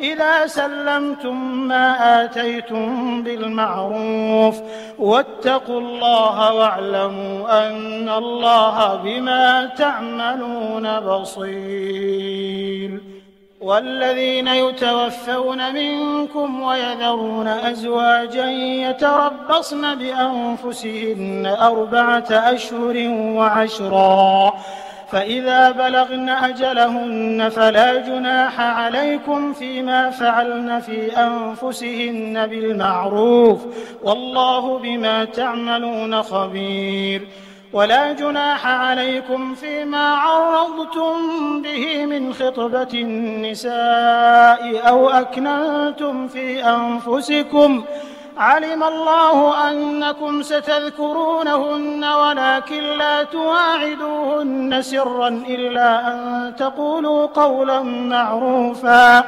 إذا سلمتم ما آتيتم بالمعروف واتقوا الله واعلموا أن الله بما تعملون بصير. والذين يتوفون منكم ويذرون أزواجا يتربصن بأنفسهن 4 أشهر وعشرا فإذا بلغن أجلهن فلا جناح عليكم فيما فعلن في أنفسهن بالمعروف والله بما تعملون خبير. ولا جناح عليكم فيما عرضتم به من خطبة النساء أو أكننتم في أنفسكم علم الله أنكم ستذكرونهن ولكن لا تواعدوهن سرا إلا أن تقولوا قولا معروفا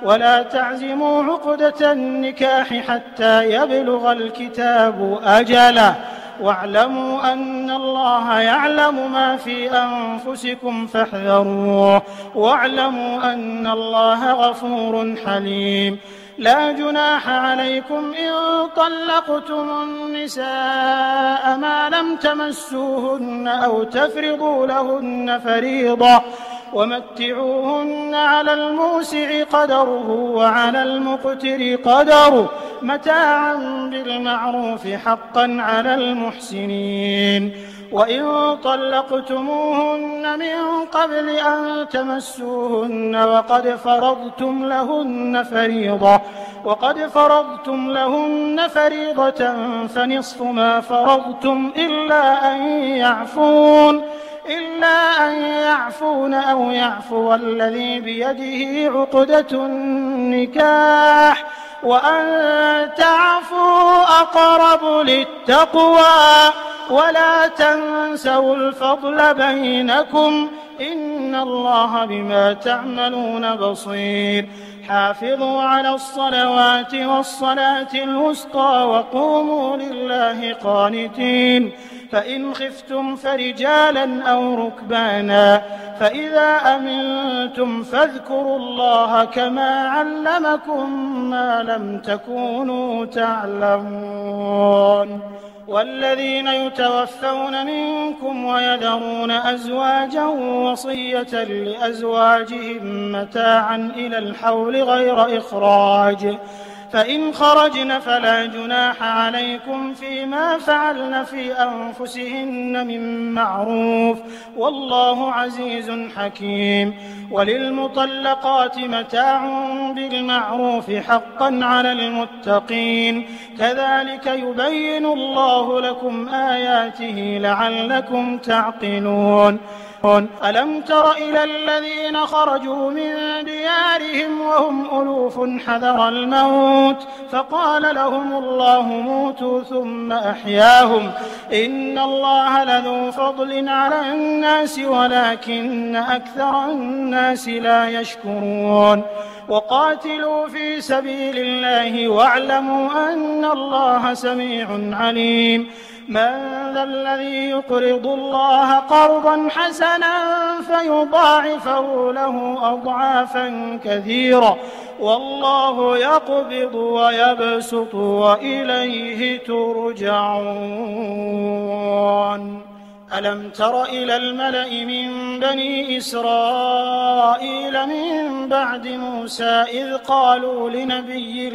ولا تعزموا عقدة النكاح حتى يبلغ الكتاب أجله واعلموا أن الله يعلم ما في أنفسكم فاحذروه واعلموا أن الله غفور حليم. لا جناح عليكم إن طلقتم النساء ما لم تمسوهن أو تفرضوا لهن فريضة ومتعوهن على الموسع قدره وعلى المقتر قدره متاعا بالمعروف حقا على المحسنين. وإن طلقتموهن من قبل أن تمسوهن وقد فرضتم لهن فريضة فنصف ما فرضتم إلا أن يعفون أو يعفو الذي بيده عقدة النكاح وأن تعفوا أقرب للتقوى ولا تنسوا الفضل بينكم إن الله بما تعملون بصير. حافظوا على الصلوات والصلاة الوسطى وقوموا لله قانتين فإن خفتم فرجالا أو ركبانا فإذا أمنتم فاذكروا الله كما علمكم ما لم تكونوا تعلمون. والذين يتوفون منكم ويذرون أزواجا وصية لأزواجهم متاعا إلى الحول غير إخراج فإن خرجن فلا جناح عليكم فيما فعلن في أنفسهن من معروف والله عزيز حكيم. وللمطلقات متاع بالمعروف حقا على المتقين كذلك يبين الله لكم آياته لعلكم تعقلون. ألم تر إلى الذين خرجوا من ديارهم وهم ألوف حذر الموت فقال لهم الله موتوا ثم أحياهم إن الله لذو فضل على الناس ولكن أكثر الناس لا يشكرون. وقاتلوا في سبيل الله واعلموا أن الله سميع عليم. من ذا الذي يقرض الله قرضا حسنا فيضاعفه له أضعافا كثيرة والله يقبض ويبسط وإليه ترجعون. ألم تر إلى الملأ من بني إسرائيل من بعد موسى إذ قالوا لنبي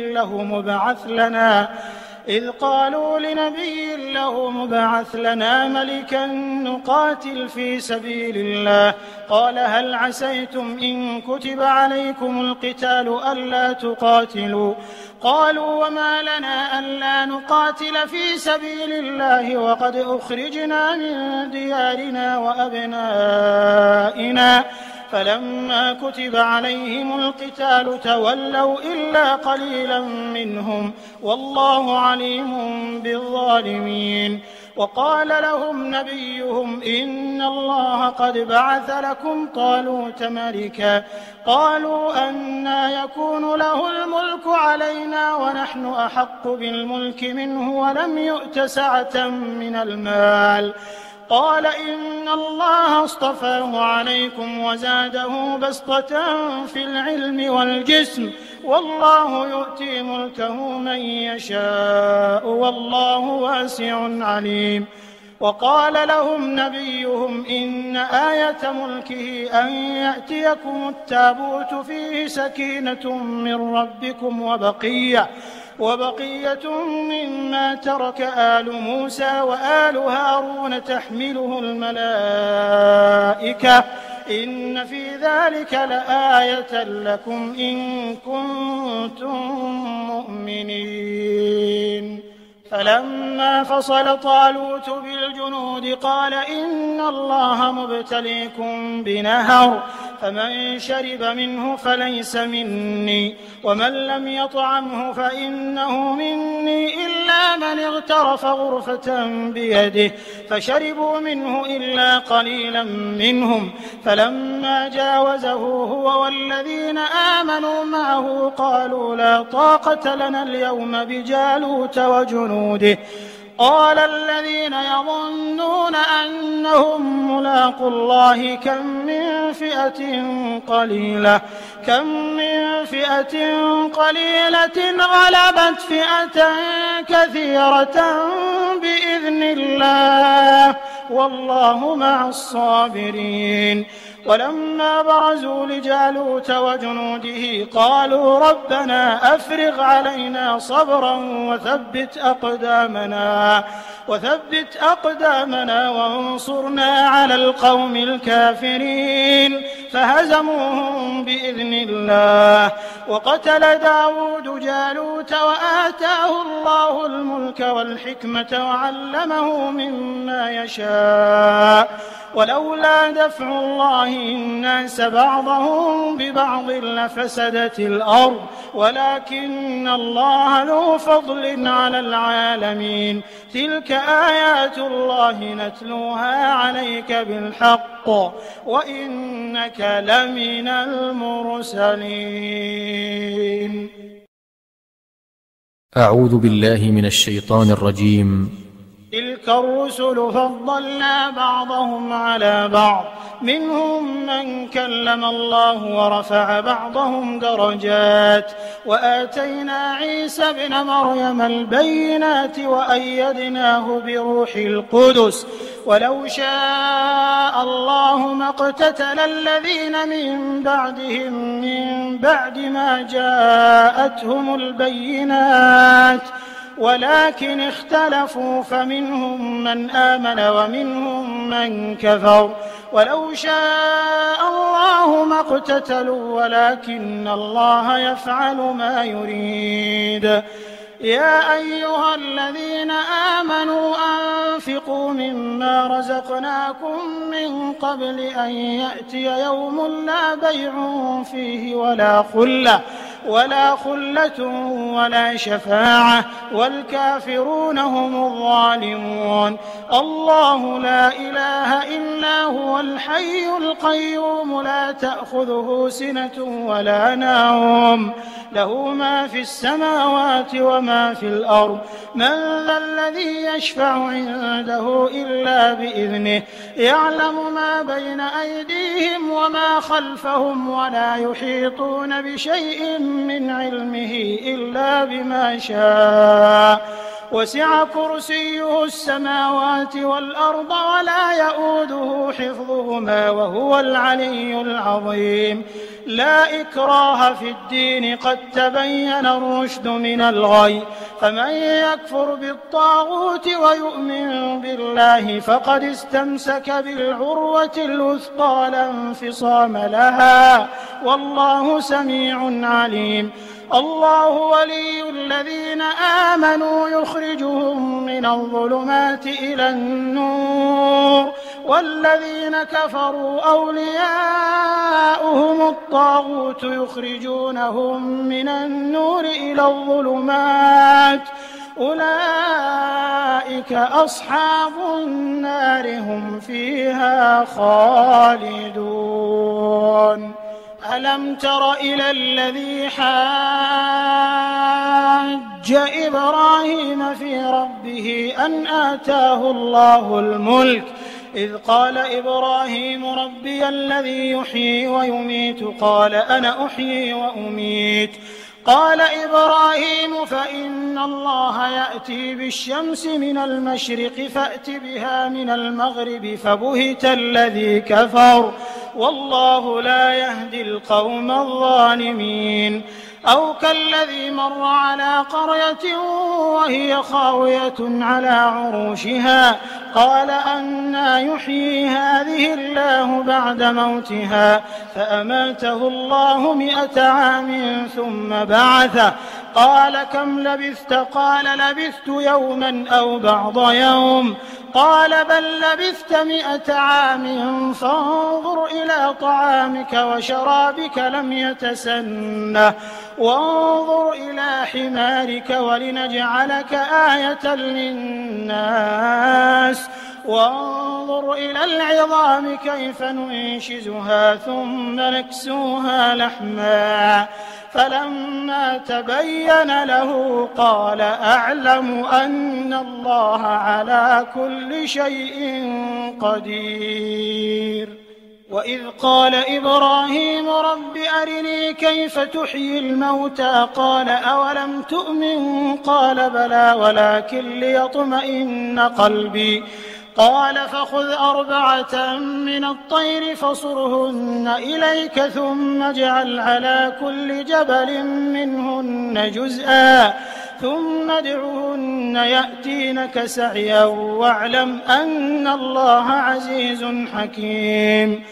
له مبعث لنا ملكا نقاتل في سبيل الله قال هل عسيتم إن كتب عليكم القتال ألا تقاتلوا قالوا وما لنا ألا نقاتل في سبيل الله وقد أخرجنا من ديارنا وأبنائنا فلما كتب عليهم القتال تولوا إلا قليلا منهم والله عليم بالظالمين. وقال لهم نبيهم إن الله قد بعث لكم طالوت ملكا قالوا أنى يكون له الملك علينا ونحن أحق بالملك منه ولم يؤت سعة من المال قال إن الله اصطفاه عليكم وزاده بسطة في العلم والجسم والله يؤتي ملكه من يشاء والله واسع عليم. وقال لهم نبيهم إن آية ملكه أن يأتيكم التابوت فيه سكينة من ربكم وبقية مما ترك آل موسى وآل هارون تحمله الملائكة إن في ذلك لآية لكم إن كنتم مؤمنين. فلما فصل طالوت بالجنود قال إن الله مبتليكم بنهر فمن شرب منه فليس مني ومن لم يطعمه فإنه مني إلا من اغترف غرفة بيده فشربوا منه إلا قليلا منهم فلما جاوزه هو والذين آمنوا معه قالوا لا طاقة لنا اليوم بجالوت وجنوده قال الذين يظنون أنهم ملاقو الله كم من فئة قليلة غلبت فئة كثيرة بإذن الله والله مع الصابرين. ولما برزوا لجالوت وجنوده قالوا ربنا أفرغ علينا صبرا وثبت أقدامنا وانصرنا على القوم الكافرين فهزموهم بإذن الله. وقتل داود جالوت وآتاه الله الملك والحكمة وعلمه مما يشاء ولولا دفع الله الناس بعضهم ببعض لفسدت الأرض ولكن الله ذو فضل على العالمين. تلك آيات الله نتلوها عليك بالحق وإنك لمن المرسلين. أعوذ بالله من الشيطان الرجيم. تلك الرسل فضلنا بعضهم على بعض منهم من كلم الله ورفع بعضهم درجات وآتينا عيسى ابن مريم البينات وأيدناه بروح القدس ولو شاء الله ما اقتتل الذين من بعدهم من بعد ما جاءتهم البينات ولكن اختلفوا فمنهم من آمن ومنهم من كفر ولو شاء الله ما اقتتلوا ولكن الله يفعل ما يريد يا أيها الذين آمنوا أنفقوا مما رزقناكم من قبل أن يأتي يوم لا بيع فيه ولا خلة ولا شفاعة والكافرون هم الظالمون الله لا إله إلا هو الحي القيوم لا تأخذه سنة ولا نوم له ما في السماوات وما في الأرض من ذا الذي يشفع عنده إلا بإذنه يعلم ما بين أيديهم وما خلفهم ولا يحيطون بشيء من علمه إلا بما شاء وسع كرسيه السماوات والأرض ولا يؤوده حفظهما وهو العلي العظيم لا إكراه في الدين قد تبين الرشد من الغي فمن يكفر بالطاغوت ويؤمن بالله فقد استمسك بالعروة الوثقى لا انفصام لها والله سميع عليم الله ولي الذين آمنوا يخرجهم من الظلمات إلى النور والذين كفروا أولياؤهم الطاغوت يخرجونهم من النور إلى الظلمات أولئك أصحاب النار هم فيها خالدون ألم تر إلى الذي حاج إبراهيم في ربه أن آتاه الله الملك إذ قال إبراهيم ربي الذي يحيي ويميت قال أنا أحيي وأميت قال إبراهيم فإن الله يأتي بالشمس من المشرق فأت بها من المغرب فبهت الذي كفر والله لا يهدي القوم الظالمين أو كالذي مر على قرية وهي خاوية على عروشها قال أنى يحيي هذه الله بعد موتها فأماته الله 100 عام ثم بعثه قال كم لبثت قال لبثت يوما أو بعض يوم قال بل لبثت 100 عام فانظر إلى طعامك وشرابك لم يتسنه وانظر إلى حمارك ولنجعلك آية للناس وانظر إلى العظام كيف ننشزها ثم نكسوها لحما فلما تبين له قال أعلم أن الله على كل شيء قدير وإذ قال إبراهيم رب أرني كيف تحيي الموتى قال أولم تؤمن قال بلى ولكن ليطمئن قلبي قال فخذ 4 من الطير فصرهن إليك ثم اجعل على كل جبل منهن جزءا ثم ادعهن يأتينك سعيا واعلم أن الله عزيز حكيم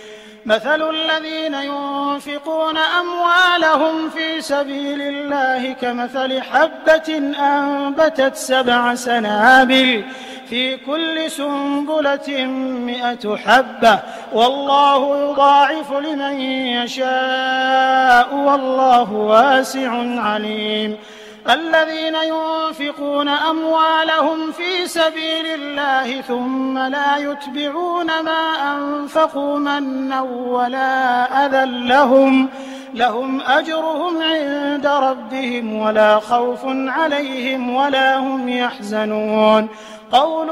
مثل الذين ينفقون أموالهم في سبيل الله كمثل حبة أنبتت 7 سنابل في كل سنبلة 100 حبة والله يضاعف لمن يشاء والله واسع عليم الذين ينفقون أموالهم في سبيل الله ثم لا يتبعون ما أنفقوا منا ولا أذى لهم أجرهم عند ربهم ولا خوف عليهم ولا هم يحزنون قول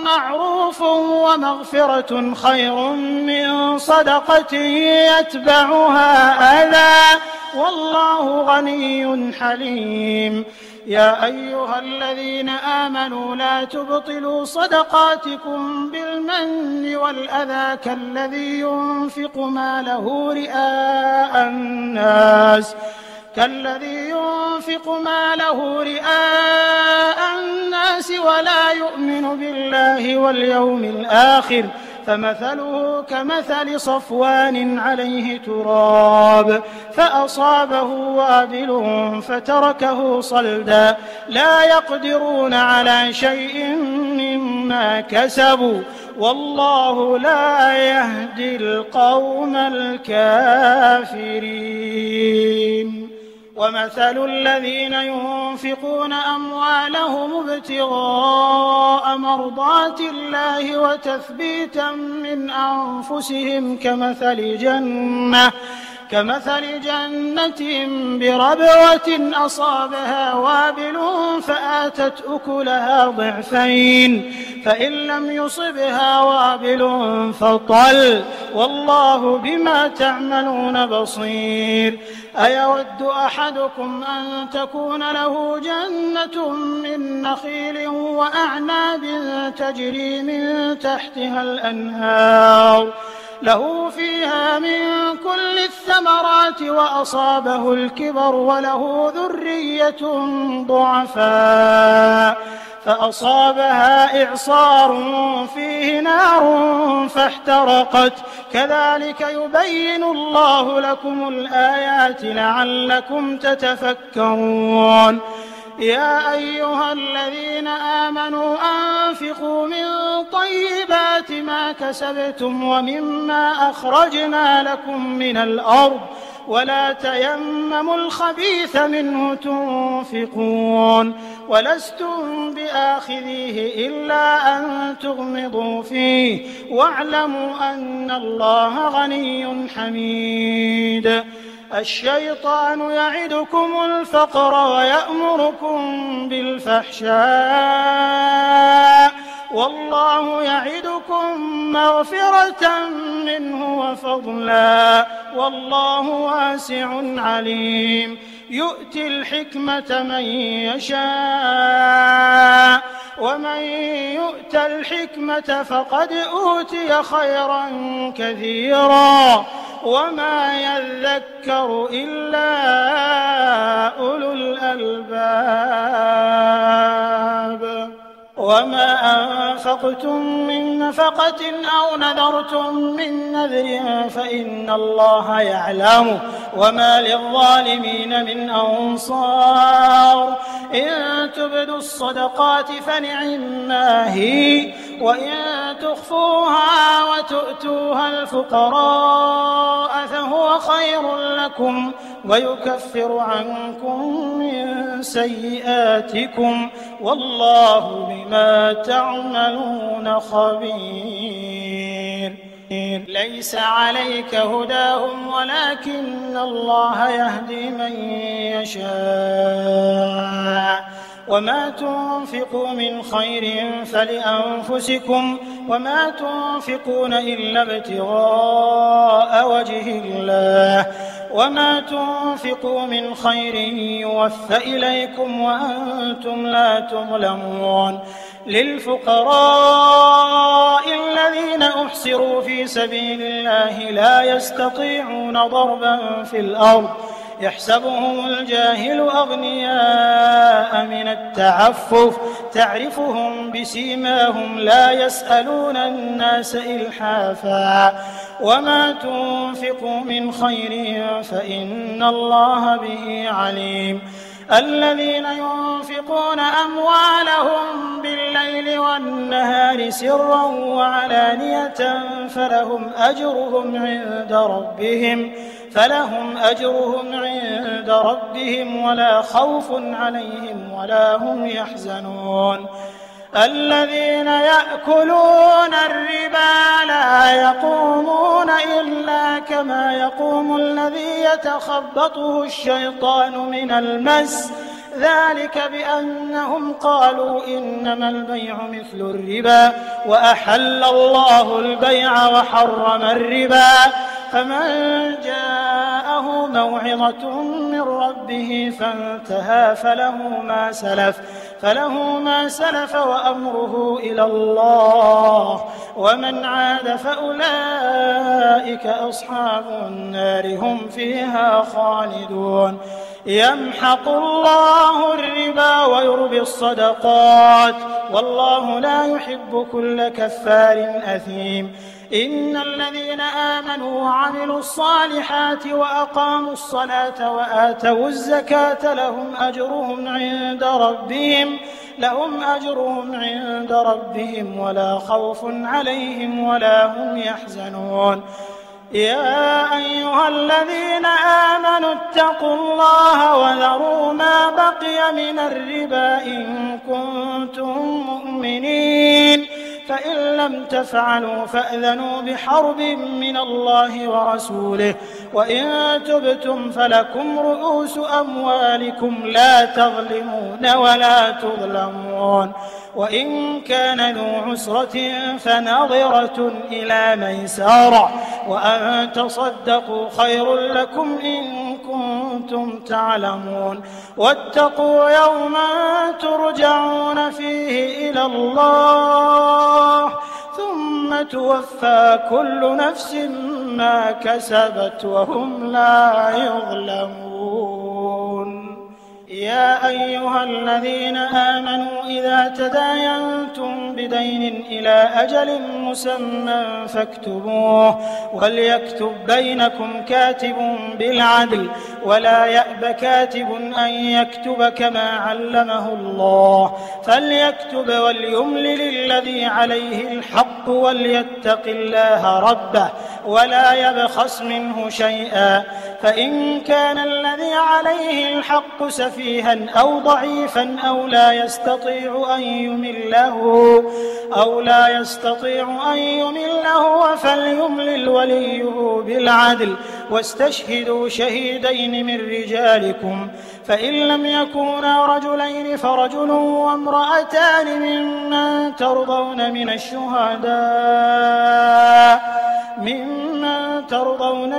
معروف ومغفرة خير من صدقة يتبعها أذى والله غني حليم. يا أيها الذين آمنوا لا تبطلوا صدقاتكم بالمن والأذى كالذي ينفق ماله رئاء الناس ولا يؤمن بالله واليوم الآخر فمثله كمثل صفوان عليه تراب فأصابه وابل فتركه صلدا لا يقدرون على شيء مما كسبوا والله لا يهدي القوم الكافرين. ومثل الذين ينفقون أموالهم ابتغاء مرضات الله وتثبيتا من أنفسهم كمثل جنة بربوة أصابها وابل فآتت أكلها ضعفين فإن لم يصبها وابل فطل والله بما تعملون بصير. أيود أحدكم أن تكون له جنة من نخيل وأعناب تجري من تحتها الأنهار له فيها من كل الثمرات وأصابه الكبر وله ذرية ضعفاء فأصابها إعصار فيه نار فاحترقت كذلك يبين الله لكم الآيات لعلكم تتفكرون. يا أيها الذين آمنوا أنفقوا من طيبات ما كسبتم ومما أخرجنا لكم من الأرض ولا تيمموا الخبيث منه تنفقون ولستم بآخذيه إلا أن تغمضوا فيه واعلموا أن الله غني حميد. الشيطان يعدكم الفقر ويأمركم بالفحشاء والله يعدكم مغفرة منه وفضلا والله واسع عليم. يؤتي الحكمة من يشاء ومن يؤت الحكمة فقد أوتي خيرا كثيرا وما يذكر إلا أولو الألباب. وما أنفقتم من نفقة أو نذرتم من نذر فإن الله يعلمه وما للظالمين من أنصار. إن تبدوا الصدقات فنعما هي وإن تخفوها وتؤتوها الفقراء فهو خير لكم ويكفر عنكم من سيئاتكم والله بما تعملون خبير. ليس عليك هداهم ولكن الله يهدي من يشاء وما تنفقوا من خير فلأنفسكم وما تنفقون إلا ابتغاء وجه الله وما تنفقوا من خير يوفى إليكم وأنتم لا تظلمون. للفقراء الذين أحصروا في سبيل الله لا يستطيعون ضربا في الأرض يحسبهم الجاهل أغنياء من التعفف تعرفهم بسيماهم لا يسألون الناس إلحافا وما تنفقوا من خير فإن الله به عليم. الذين ينفقون أموالهم بالليل والنهار سرا وعلانية فلهم أجرهم عند ربهم ولا خوف عليهم ولا هم يحزنون. الذين يأكلون الربا لا يقومون إلا كما يقوم الذي يتخبطه الشيطان من المس ذلك بأنهم قالوا إنما البيع مثل الربا وأحل الله البيع وحرم الربا فمن جاءه موعظة من ربه فانتهى فله ما سلف وأمره إلى الله ومن عاد فأولئك أصحاب النار هم فيها خالدون يمحق الله الربا ويربي الصدقات والله لا يحب كل كفار أثيم إن الذين آمنوا وعملوا الصالحات وأقاموا الصلاة وآتوا الزكاة لهم أجرهم عند ربهم ولا خوف عليهم ولا هم يحزنون يا أيها الذين آمنوا اتقوا الله وذروا ما بقي من الربا إن كنتم مؤمنين فإن لم تفعلوا فأذنوا بحرب من الله ورسوله وإن تبتم فلكم رؤوس أموالكم لا تظلمون ولا تظلمون وإن كان ذو عسرة فنظرة إلى ميسرة وأن تصدقوا خير لكم إن كنتم تعلمون واتقوا يوما ترجعون فيه إلى الله ثم توفى كل نفس ما كسبت وهم لا يظلمون يا أيها الذين آمنوا إذا تداينتم بدين إلى أجل مسمى فاكتبوه وليكتب بينكم كاتب بالعدل ولا يأب كاتب أن يكتب كما علمه الله فليكتب وليملل الذي عليه الحق وليتق الله ربه ولا يبخس منه شيئا فإن كان الذي عليه الحق سفيها أو ضعيفا أو لا يستطيع أن يمله فليملل وليه بالعدل واستشهدوا شهيدين من رجالكم فإن لم يكونا رجلين فرجل وامرأتان ممن ترضون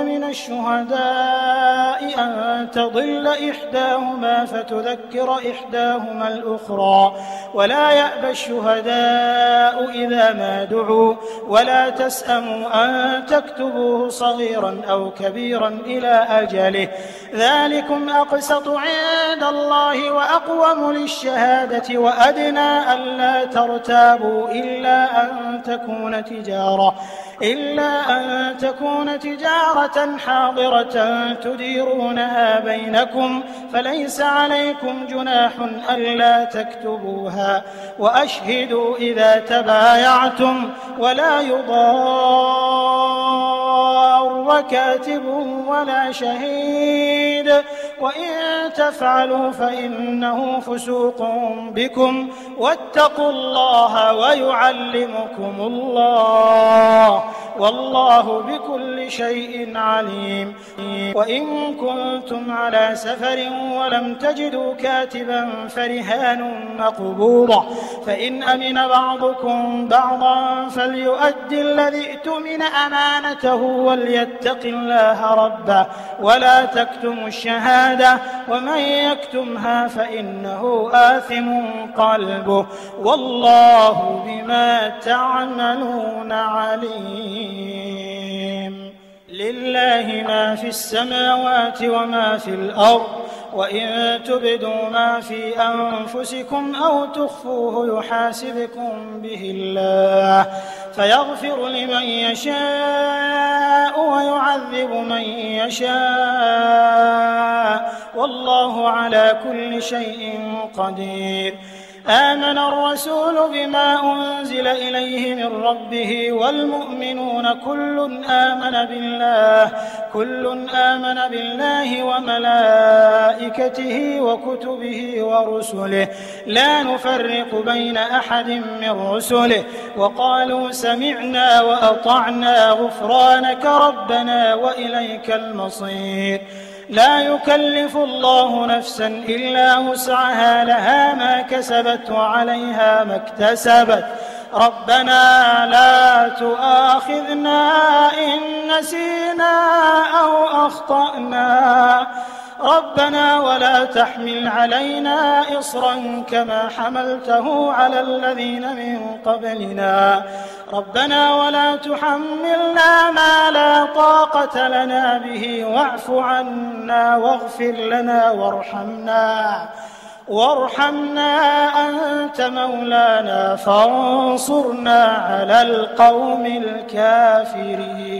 من الشهداء أن تضل إحداهما فتذكر إحداهما الأخرى ولا يأبى الشهداء إذا ما دعوا ولا تسأموا أن تكتبوه صغيرا أو كبيرا إلى أجله ذلكم أقسط عند الله وأقوم للشهادة وأدنى ألا ترتابوا إلا أن تكون تجارة حاضرة تديرونها بينكم فليس عليكم جناح ألا تكتبوها وأشهدوا إذا تبايعتم ولا يضار كاتب ولا شهيد وإن تفعلوا فإنه فسوق بكم واتقوا الله ويعلمكم الله والله بكل شيء عليم وإن كنتم على سفر ولم تجدوا كاتبا فرهان مقبوضة فإن أمن بعضكم بعضا فليؤدي الذي ائتمن أمانته وليتق الله ربه ولا تكتموا الشهادة ومن يكتمها فإنه آثم قلبه والله بما تعملون عليم لله ما في السماوات وما في الأرض وإن تبدوا ما في أنفسكم أو تخفوه يحاسبكم به الله فيغفر لمن يشاء ويعذب من يشاء والله على كل شيء قدير آمن الرسول بما أنزل إليه من ربه والمؤمنون كل آمن بالله وملائكته وكتبه ورسله لا نفرق بين أحد من رسله وقالوا سمعنا وأطعنا غفرانك ربنا وإليك المصير لا يكلف الله نفسا إلا وسعها لها ما كسبت وعليها ما اكتسبت ربنا لا تؤاخذنا إن نسينا أو أخطأنا ربنا ولا تحمل علينا إصرا كما حملته على الذين من قبلنا ربنا ولا تحملنا ما لا طاقة لنا به واعف عنا واغفر لنا وارحمنا أنت مولانا فانصرنا على القوم الكافرين.